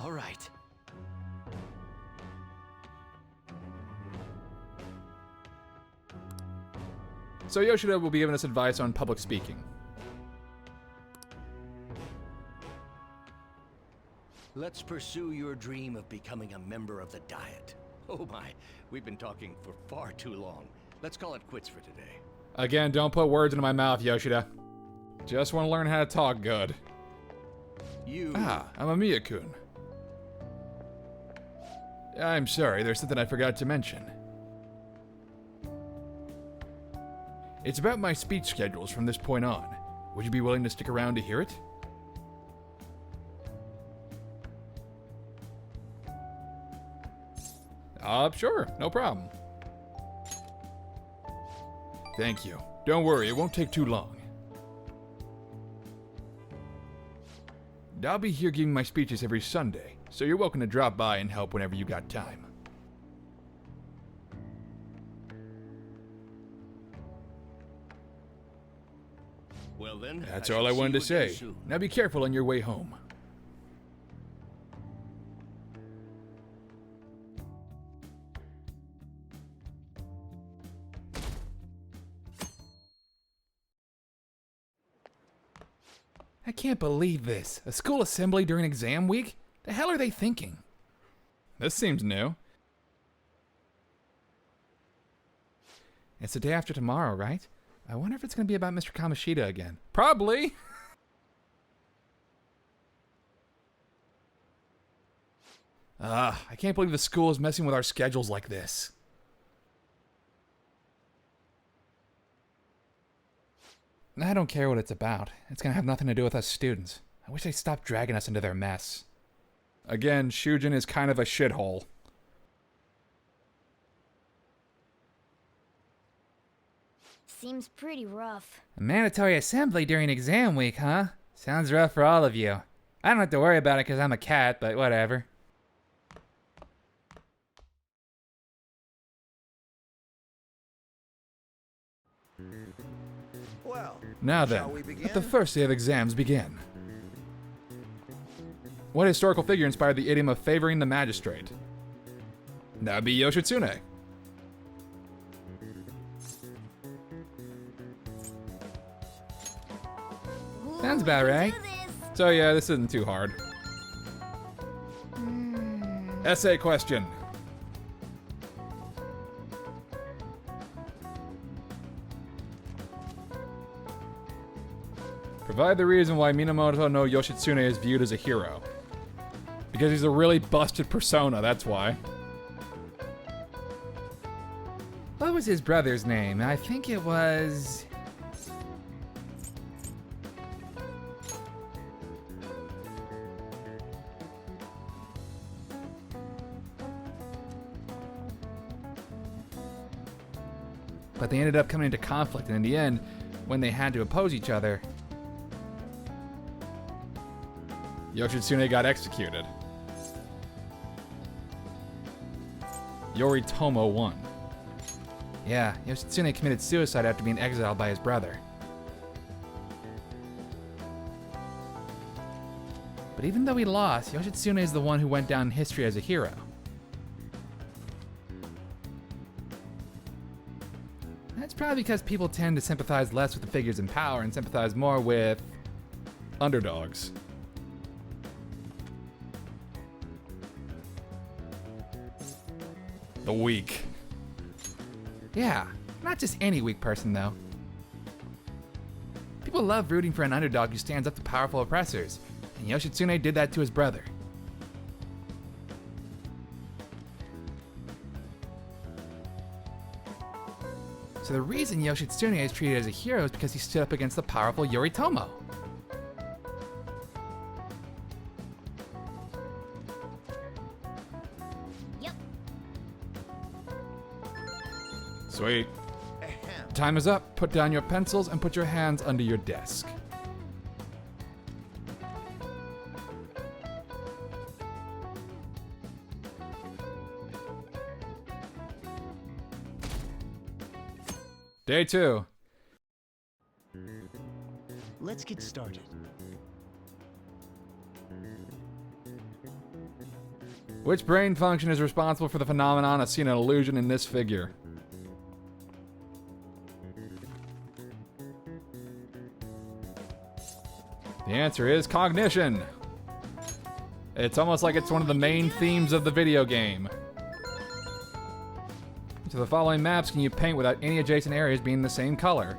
I: All right.
A: So Yoshida will be giving us advice on public speaking.
I: Let's pursue your dream of becoming a member of the Diet. Oh my, we've been talking for far too long. Let's call it quits for today.
A: Again, don't put words into my mouth, Yoshida. Just want to learn how to talk good. I'm Amiya-kun. I'm sorry, there's something I forgot to mention. It's about my speech schedules from this point on. Would you be willing to stick around to hear it? Sure, no problem. Thank you. Don't worry, it won't take too long. I'll be here giving my speeches every Sunday, so you're welcome to drop by and help whenever you got time.
I: Well then,
A: That's all I wanted to say. Now be careful on your way home. I can't believe this. A school assembly during exam week? The hell are they thinking? This seems new. It's the day after tomorrow, right? I wonder if it's going to be about Mr. Kamoshida again. Probably! I can't believe the school is messing with our schedules like this. I don't care what it's about. It's going to have nothing to do with us students. I wish they'd stop dragging us into their mess. Again, Shujin is kind of a shithole.
B: Seems pretty rough.
O: A mandatory assembly during exam week, huh? Sounds rough for all of you. I don't have to worry about it because I'm a cat, but whatever.
F: Well,
A: Now then, let the first day of exams begin. What historical figure inspired the idiom of favoring the magistrate? That would be Yoshitsune.
O: Sounds about right.
A: So yeah, this isn't too hard. Essay question. Provide the reason why Minamoto no Yoshitsune is viewed as a hero. Because he's a really busted persona, that's why.
O: What was his brother's name? I think it was... But they ended up coming into conflict, and in the end, when they had to oppose each other,
A: Yoshitsune got executed. Yoritomo won.
O: Yeah, Yoshitsune committed suicide after being exiled by his brother. But even though he lost, Yoshitsune is the one who went down in history as a hero. That's probably because people tend to sympathize less with the figures in power and sympathize more with
A: underdogs. The weak.
O: Yeah, not just any weak person, though. People love rooting for an underdog who stands up to powerful oppressors, and Yoshitsune did that to his brother. So the reason Yoshitsune is treated as a hero is because he stood up against the powerful Yoritomo.
A: Sweet. Time is up. Put down your pencils and put your hands under your desk. Day 2.
P: Let's get started.
A: Which brain function is responsible for the phenomenon of seeing an illusion in this figure? The answer is cognition. It's almost like it's one of the main themes of the video game. So the following maps can you paint without any adjacent areas being the same color?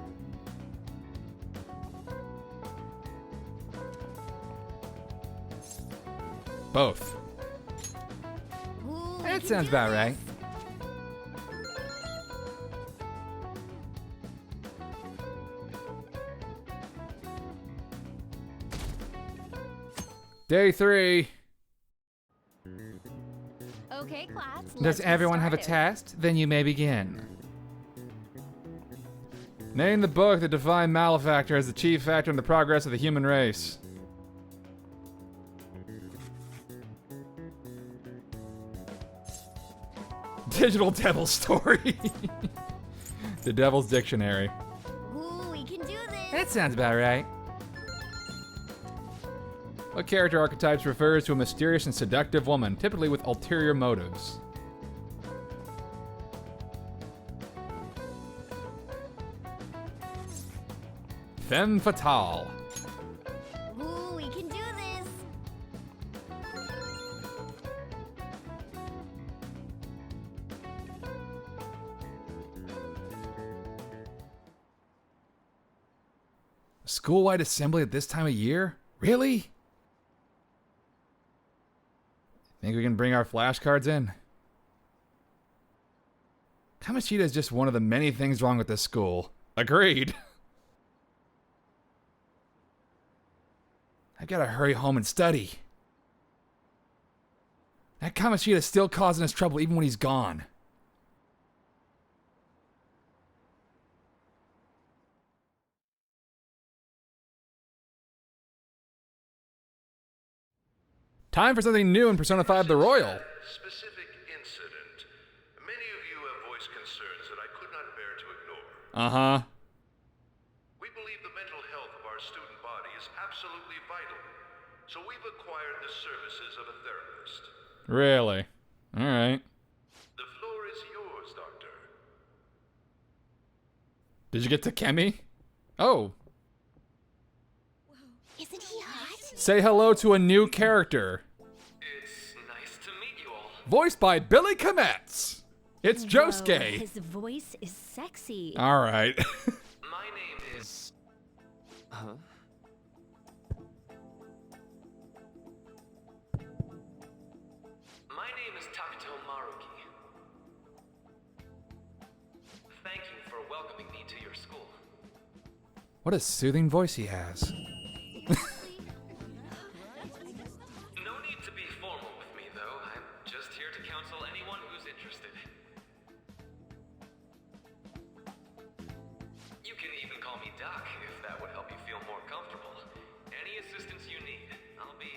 A: Both.
O: That sounds about right.
A: Day 3.
D: Okay, class.
O: Does everyone have a test? Then you may begin.
A: Name the book that defined malefactor as the chief factor in the progress of the human race. Digital Devil Story. The Devil's Dictionary.
H: Ooh, we can do this.
O: That sounds about right.
A: What character archetypes refers to a mysterious and seductive woman, typically with ulterior motives? Femme fatale.
H: Ooh, we can do this.
A: A school-wide assembly at this time of year? Really? Think we can bring our flashcards in? Kamoshida is just one of the many things wrong with this school. Agreed. I gotta hurry home and study. That Kamoshida is still causing us trouble even when he's gone. Time for something new in Persona 5 The Royal.
J: Specific incident. Many of you have voiced concerns that I could not bear to ignore.
A: Uh-huh.
J: We believe the mental health of our student body is absolutely vital, so we've acquired the services of a therapist.
A: Really? Alright.
J: The floor is yours, Doctor.
A: Did you get to Kemi? Oh.
N: Isn't he hot?
A: Say hello to a new character.
C: It's nice to meet you all.
A: Voiced by Billy Kometz. It's Josuke.
B: His voice is sexy.
A: All right.
C: My name is... Huh? My name is Takuto Maruki. Thank you for welcoming me to your school.
A: What a soothing voice he has.
C: No need to be formal with me, though. I'm just here to counsel anyone who's interested. You can even call me Doc, if that would help you feel more comfortable. Any assistance you need, I'll be...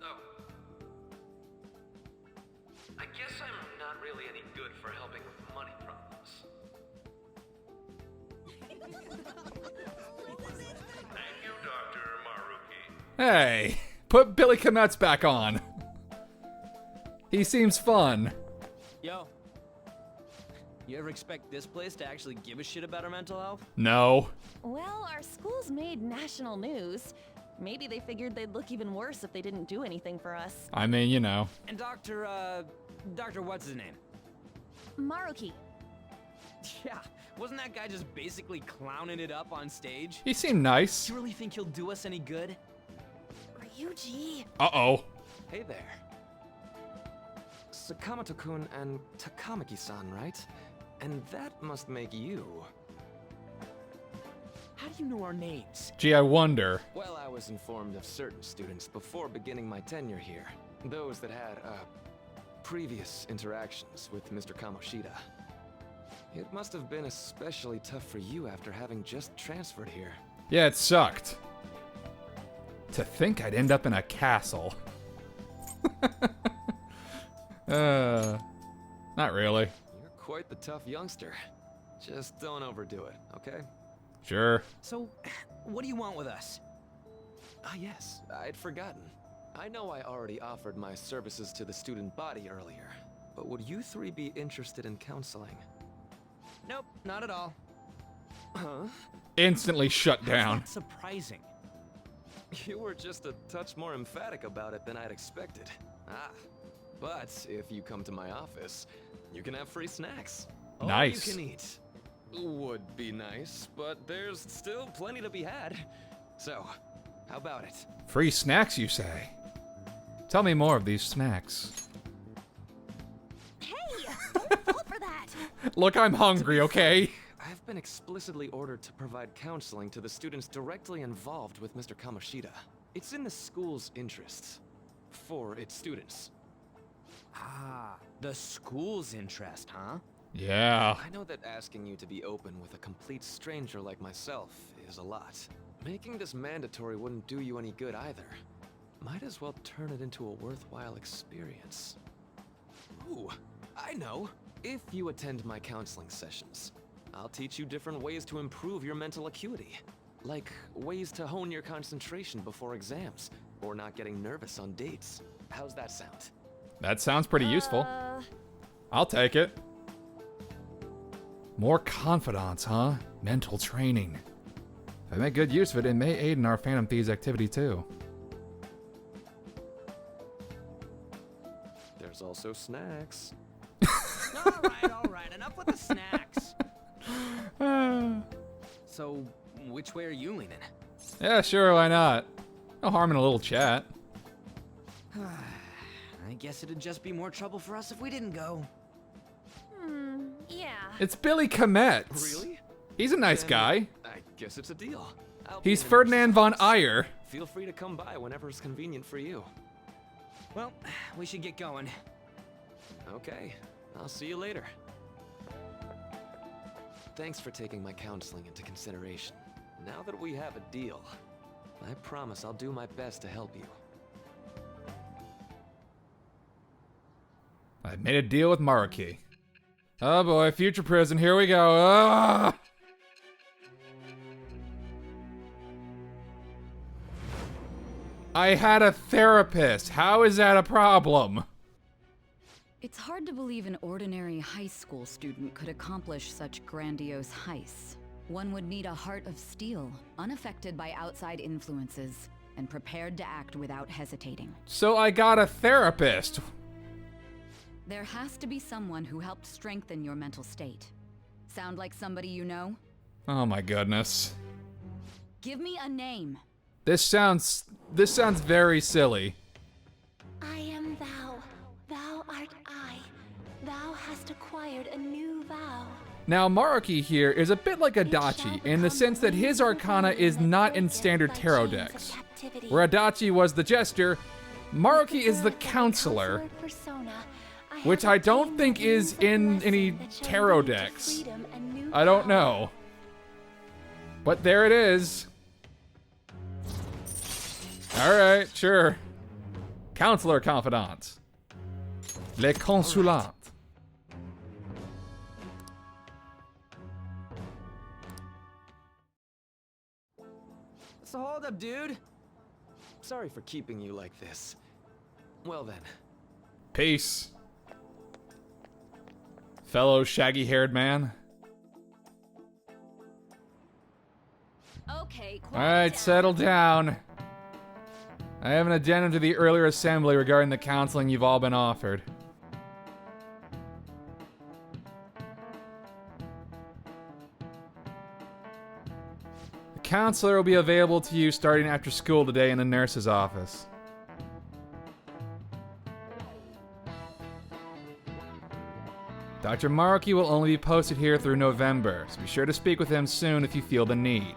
C: Oh. I guess I'm not really any good for helping with money problems.
J: Thank you, Dr. Maruki.
A: Hey, put Billy Kometz back on. He seems fun.
Q: Yo. You ever expect this place to actually give a shit about our mental health?
A: No.
E: Well, our school's made national news. Maybe they figured they'd look even worse if they didn't do anything for us.
A: I mean, you know.
Q: And Dr. what's his name?
E: Maruki.
Q: Yeah, wasn't that guy just basically clowning it up on stage?
A: He seemed nice.
Q: You really think he'll do us any good?
E: Ryuji.
A: Uh-oh.
C: Hey there. Sakamoto-kun and Takamaki-san, right? And that must make you...
Q: How do you know our names?
A: Gee, I wonder.
C: Well, I was informed of certain students before beginning my tenure here. Those that had, previous interactions with Mr. Kamoshida. It must have been especially tough for you after having just transferred here.
A: Yeah, it sucked. To think I'd end up in a castle. Not really.
C: You're quite the tough youngster. Just don't overdo it, okay?
A: Sure.
Q: So, what do you want with us?
C: Ah, yes, I'd forgotten. I know I already offered my services to the student body earlier, but would you three be interested in counseling?
Q: Nope, not at all.
C: Huh?
A: Instantly shut down.
Q: That's surprising.
C: You were just a touch more emphatic about it than I'd expected. Ah, but if you come to my office, you can have free snacks.
A: Nice.
C: All you can eat. Would be nice, but there's still plenty to be had. So, how about it?
A: Free snacks, you say? Tell me more of these snacks.
B: Hey, don't fall for that.
A: Look, I'm hungry, okay?
C: I've been explicitly ordered to provide counseling to the students directly involved with Mr. Kamoshida. It's in the school's interests. For its students.
Q: Ah, the school's interest, huh?
A: Yeah.
C: I know that asking you to be open with a complete stranger like myself is a lot. Making this mandatory wouldn't do you any good either. Might as well turn it into a worthwhile experience. Ooh, I know. If you attend my counseling sessions, I'll teach you different ways to improve your mental acuity. Like ways to hone your concentration before exams, or not getting nervous on dates. How's that sound?
A: That sounds pretty useful. I'll take it. More confidants, huh? Mental training. If I make good use of it, it may aid in our Phantom Thieves activity too.
C: There's also snacks.
Q: All right, enough with the snacks. So, which way are you leaning?
A: Yeah, sure, why not? No harm in a little chat.
Q: I guess it'd just be more trouble for us if we didn't go.
E: Yeah.
A: It's Billy Kometz.
C: Really?
A: He's a nice
C: Then
A: guy.
C: I guess it's a deal.
A: He's Ferdinand von Ayer.
C: Feel free to come by whenever it's convenient for you.
Q: Well, we should get going.
C: Okay, I'll see you later. Thanks for taking my counseling into consideration. Now that we have a deal, I promise I'll do my best to help you.
A: I made a deal with Maruki. Oh boy, future prison, here we go. Ah! I had a therapist. How is that a problem?
M: It's hard to believe an ordinary high school student could accomplish such grandiose heists. One would need a heart of steel, unaffected by outside influences, and prepared to act without hesitating.
A: So I got a therapist.
M: There has to be someone who helped strengthen your mental state. Sound like somebody you know?
A: Oh my goodness.
M: Give me a name.
A: This sounds very silly.
N: I am thou. Thou art I. Thou hast acquired a new vow.
A: Now, Maruki here is a bit like Adachi in the sense that his arcana is not in standard tarot decks. Where Adachi was the jester, Maruki is the counselor, which I don't think is in any tarot decks. I don't know. But there it is. Alright, sure. Counselor confidant. Les consulantes.
Q: So hold up, dude. Sorry for keeping you like this. Well then.
A: Peace. Fellow shaggy-haired man.
M: Okay,
A: Alright, settle down. I have an addendum to the earlier assembly regarding the counseling you've all been offered. The counselor will be available to you starting after school today in the nurse's office. Dr. Maruki will only be posted here through November, so be sure to speak with him soon if you feel the need.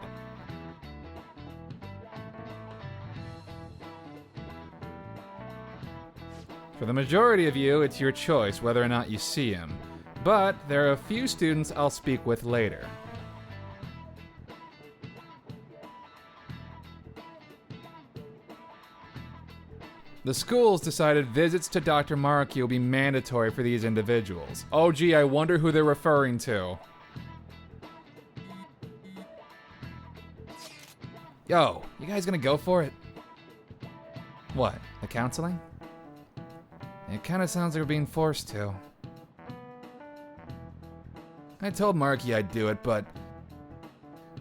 A: For the majority of you, it's your choice whether or not you see him, but there are a few students I'll speak with later. The school's decided visits to Dr. Maruki will be mandatory for these individuals. Oh gee, I wonder who they're referring to. Yo, you guys gonna go for it? What, the counseling? It kinda sounds like we're being forced to. I told Maruki I'd do it, but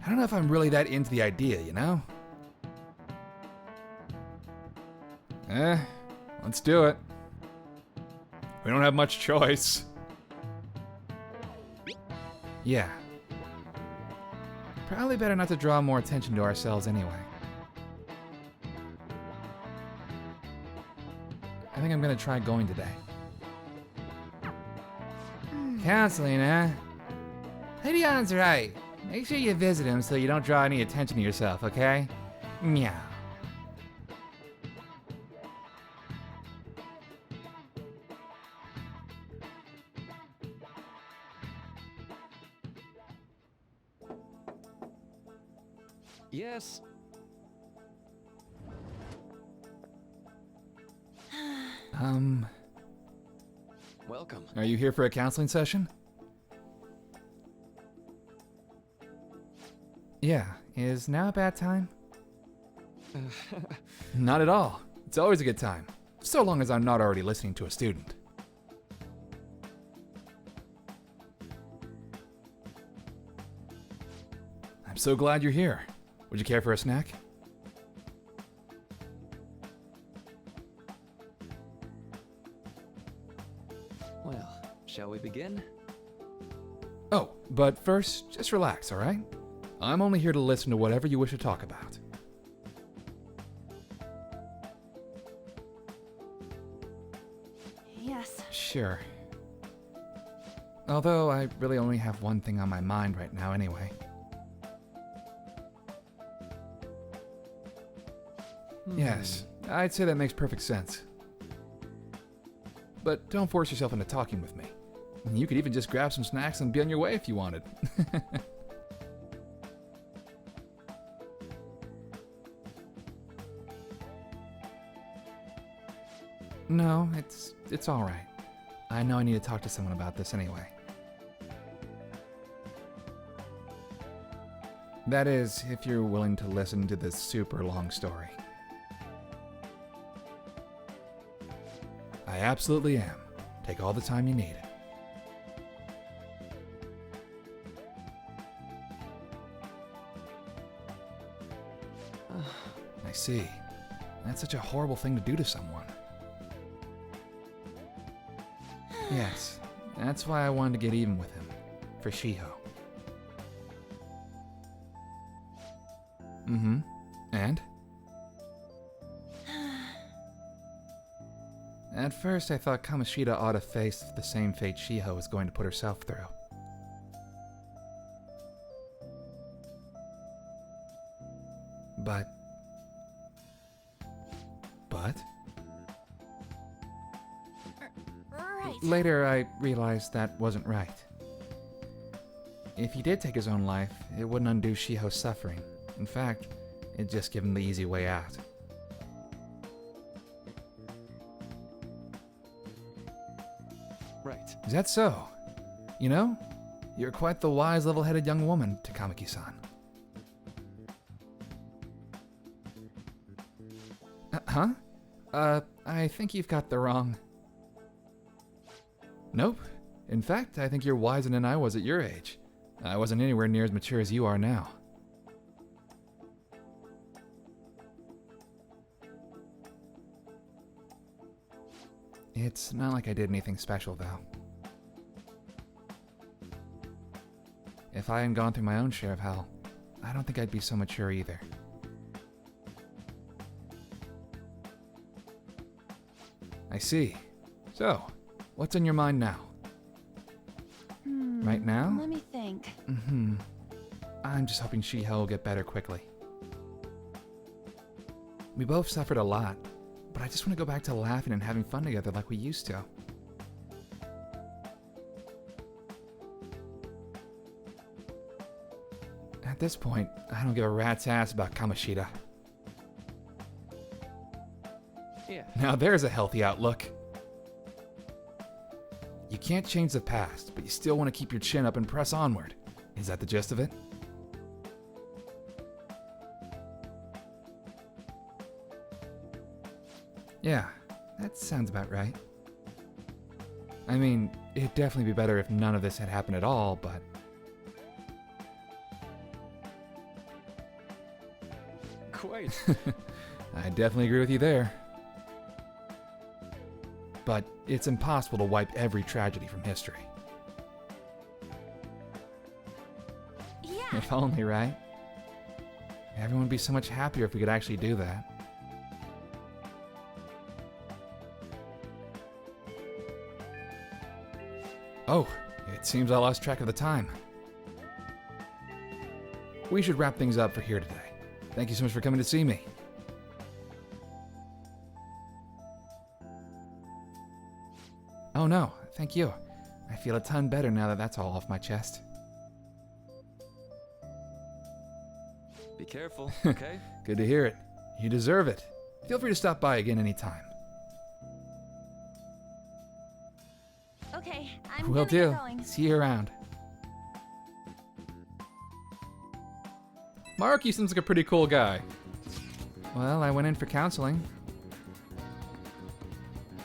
A: I don't know if I'm really that into the idea, you know? Let's do it. We don't have much choice. Yeah. Probably better not to draw more attention to ourselves anyway. I think I'm gonna try going today. Counseling, eh? Hidion's right. Make sure you visit him so you don't draw any attention to yourself, okay? Meow.
Q: Yes. Welcome.
A: Are you here for a counseling session? Yeah, is now a bad time? Not at all. It's always a good time. So long as I'm not already listening to a student. I'm so glad you're here. Would you care for a snack?
Q: Well, shall we begin?
A: Oh, but first, just relax, alright? I'm only here to listen to whatever you wish to talk about.
E: Yes.
A: Sure. Although I really only have one thing on my mind right now anyway. Yes, I'd say that makes perfect sense. But don't force yourself into talking with me. You could even just grab some snacks and be on your way if you wanted. No, it's all right. I know I need to talk to someone about this anyway. That is, if you're willing to listen to this super long story. I absolutely am. Take all the time you need. I see. That's such a horrible thing to do to someone. Yes, that's why I wanted to get even with him. For Shiho. Mm-hmm. And? At first, I thought Kamoshida ought to face the same fate Shiho was going to put herself through. But...
H: Right.
A: Later, I realized that wasn't right. If he did take his own life, it wouldn't undo Shiho's suffering. In fact, it'd just give him the easy way out.
Q: Right.
A: Is that so? You know, you're quite the wise, level-headed young woman, Takamaki-san. I think you've got the wrong... Nope. In fact, I think you're wiser than I was at your age. I wasn't anywhere near as mature as you are now. It's not like I did anything special, though. If I hadn't gone through my own share of hell, I don't think I'd be so mature either. I see. So, what's on your mind now? Right now?
E: Let me think.
A: Mm-hmm. I'm just hoping Shiho will get better quickly. We both suffered a lot, but I just want to go back to laughing and having fun together like we used to. At this point, I don't give a rat's ass about Kamoshida.
Q: Yeah.
A: Now there's a healthy outlook. You can't change the past, but you still want to keep your chin up and press onward. Is that the gist of it? Yeah, that sounds about right. I mean, it'd definitely be better if none of this had happened at all, but...
Q: Quite.
A: I definitely agree with you there. But it's impossible to wipe every tragedy from history.
H: Yeah.
A: If only, right? Everyone would be so much happier if we could actually do that. Oh, it seems I lost track of the time. We should wrap things up for here today. Thank you so much for coming to see me. Oh no, thank you. I feel a ton better now that that's all off my chest.
Q: Be careful, okay?
A: Good to hear it. You deserve it. Feel free to stop by again anytime.
E: Okay, I'm
A: Will
E: gonna
A: do.
E: get going.
A: See you around. Maruki seems like a pretty cool guy. Well, I went in for counseling.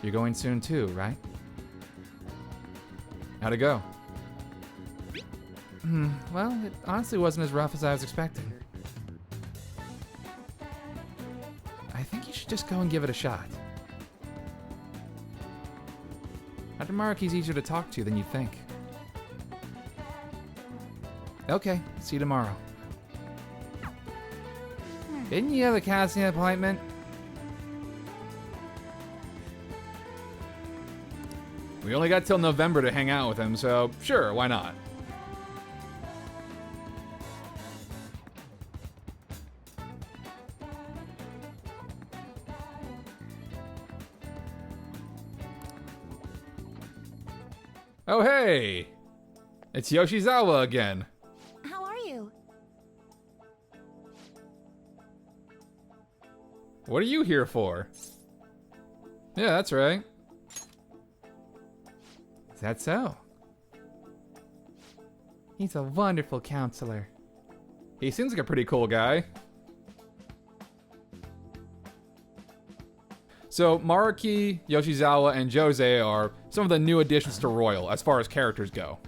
A: You're going soon too, right? How'd it go? Well, it honestly wasn't as rough as I was expecting. I think you should just go and give it a shot. Dr. Maruki's easier to talk to than you think. Okay, see you tomorrow. Didn't you have a casting appointment? We only got till November to hang out with him, so sure, why not? Oh hey! It's Yoshizawa again.
E: How are you?
A: What are you here for? Yeah, that's right. Is that so? He's a wonderful counselor. He seems like a pretty cool guy. So, Maruki, Yoshizawa, and Jose are some of the new additions to Royal as far as characters go.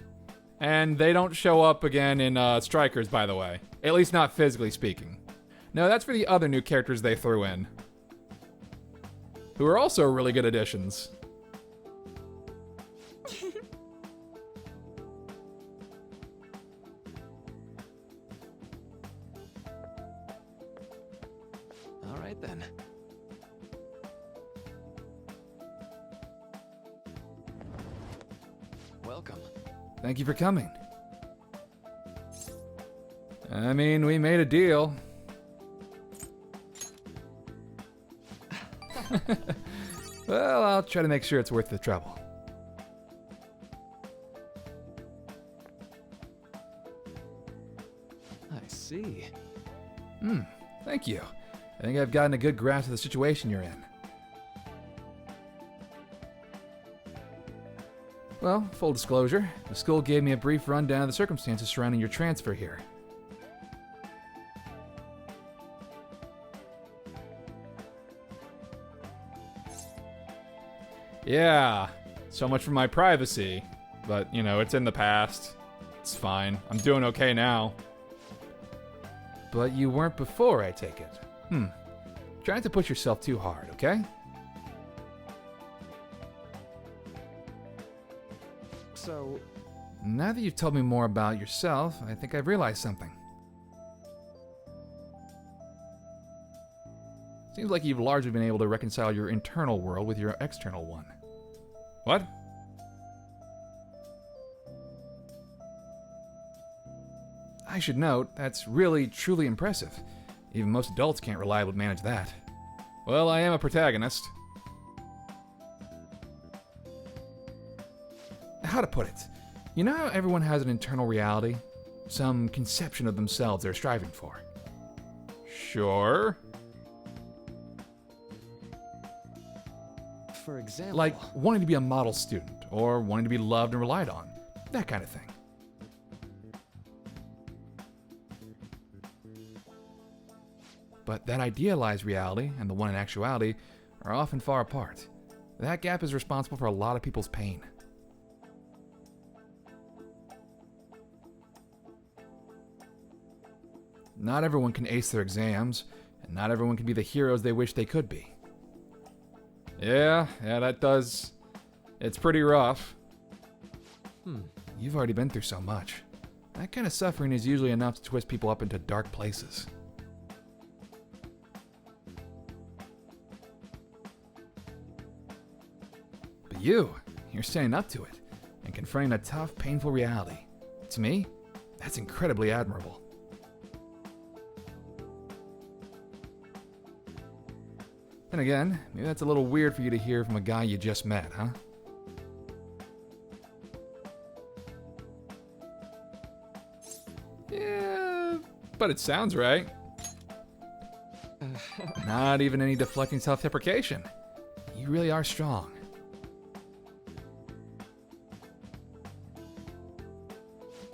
A: And they don't show up again in Strikers, by the way. At least not physically speaking. No, that's for the other new characters they threw in. who are also really good additions.
Q: All right then. Welcome.
A: Thank you for coming. I mean, we made a deal. Well, I'll try to make sure it's worth the trouble.
Q: I see.
A: Thank you. I think I've gotten a good grasp of the situation you're in. Well, full disclosure, the school gave me a brief rundown of the circumstances surrounding your transfer here. Yeah, so much for my privacy. But, you know, it's in the past. It's fine. I'm doing okay now. But you weren't before, I take it. Try not to push yourself too hard, okay?
Q: So...
A: Now that you've told me more about yourself, I think I've realized something. Seems like you've largely been able to reconcile your internal world with your external one. What? I should note, that's really, truly impressive. Even most adults can't reliably manage that. Well, I am a protagonist. How to put it? You know how everyone has an internal reality? Some conception of themselves they're striving for. Sure.
Q: For example...
A: Like wanting to be a model student, or wanting to be loved and relied on. That kind of thing. But that idealized reality and the one in actuality are often far apart. That gap is responsible for a lot of people's pain. Not everyone can ace their exams, and not everyone can be the heroes they wish they could be. Yeah, that does. It's pretty rough. You've already been through so much. That kind of suffering is usually enough to twist people up into dark places. But you're standing up to it, and confronting a tough, painful reality. To me, that's incredibly admirable. And again, maybe that's a little weird for you to hear from a guy you just met, huh? Yeah, but it sounds right. Not even any deflecting self-deprecation. You really are strong.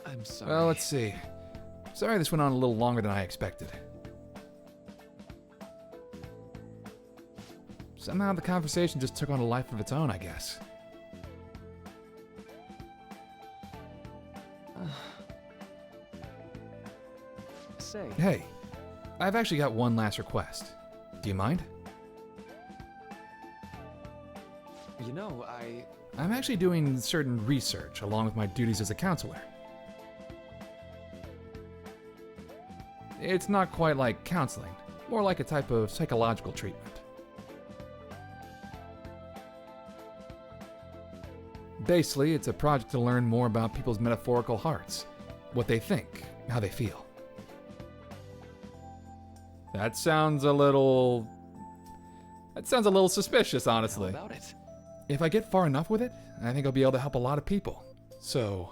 Q: I'm sorry.
A: Well, let's see. Sorry this went on a little longer than I expected. Somehow the conversation just took on a life of its own, I guess.
Q: Say.
A: Hey, I've actually got one last request. Do you mind?
Q: You know,
A: I'm actually doing certain research along with my duties as a counselor. It's not quite like counseling, more like a type of psychological treatment. Basically, it's a project to learn more about people's metaphorical hearts, what they think, how they feel. That sounds a little suspicious, honestly.
Q: How about it?
A: If I get far enough with it, I think I'll be able to help a lot of people. So,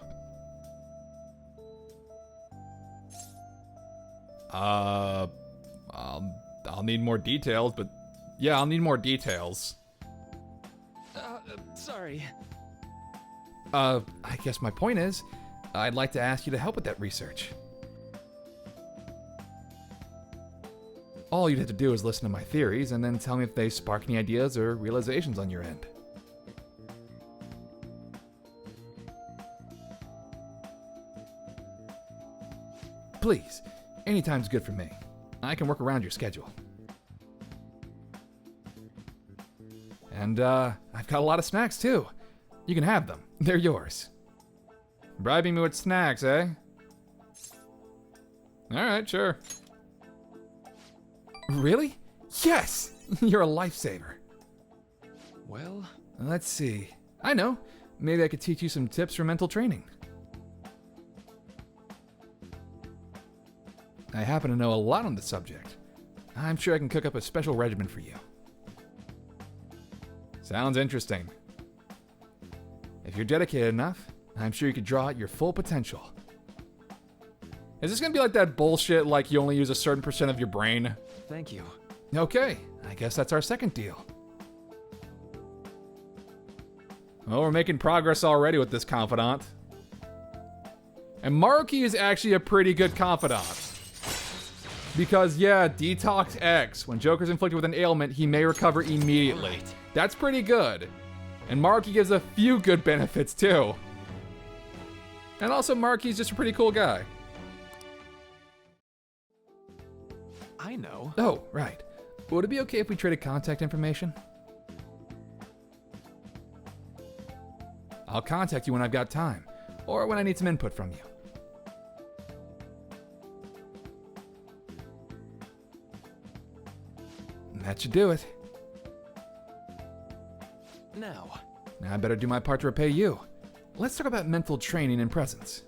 A: I'll need more details, but yeah, I'll need more details.
Q: Sorry.
A: I guess my point is, I'd like to ask you to help with that research. All you'd have to do is listen to my theories and then tell me if they spark any ideas or realizations on your end. Please, anytime's good for me. I can work around your schedule. And I've got a lot of snacks too. You can have them. They're yours. Bribing me with snacks, eh? Alright, sure. Really? Yes! You're a lifesaver.
Q: Well,
A: let's see. I know. Maybe I could teach you some tips for mental training. I happen to know a lot on the subject. I'm sure I can cook up a special regimen for you. Sounds interesting. If you're dedicated enough, I'm sure you could draw out your full potential. Is this gonna be like that bullshit like you only use a certain percent of your brain?
Q: thank you.
A: Okay, I guess that's our second deal. Well, we're making progress already with this confidant. And Maruki is actually a pretty good confidant. Because, yeah, Detox X. When Joker's inflicted with an ailment, he may recover immediately. That's pretty good. And Maruki gives a few good benefits, too. And also, Maruki's just a pretty cool guy.
Q: I know.
A: Oh, right. Would it be okay if we traded contact information? I'll contact you when I've got time, or when I need some input from you. That should do it.
Q: Now
A: I better do my part to repay you. Let's talk about mental training and presence.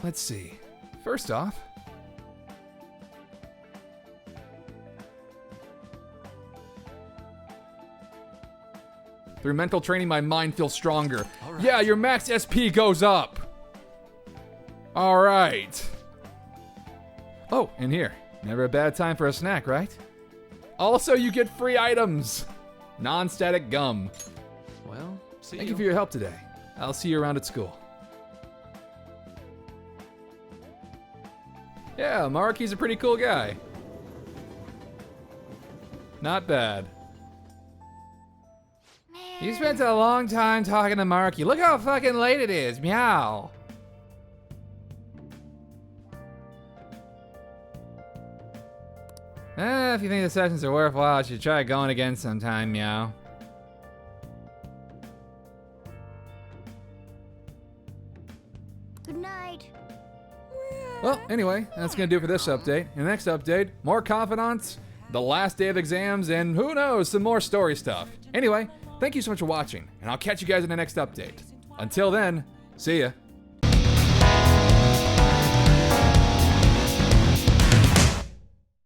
A: Let's see. First off, through mental training, my mind feels stronger.
Q: All right.
A: Yeah, your max SP goes up. All right. Oh, and here. Never a bad time for a snack, right? Also, you get free items. Non-static gum.
Q: Well, see
A: Thank you for your help today. I'll see you around at school. Yeah, Maruki's a pretty cool guy. Not bad. You spent a long time talking to Maruki. Look how fucking late it is. Meow. If you think the sessions are worthwhile, you should try going again sometime, Meow.
B: Good night.
A: Well, anyway, that's going to do it for this update. In the next update, more confidants, the last day of exams, and who knows, some more story stuff. Anyway, thank you so much for watching, and I'll catch you guys in the next update. Until then, see ya.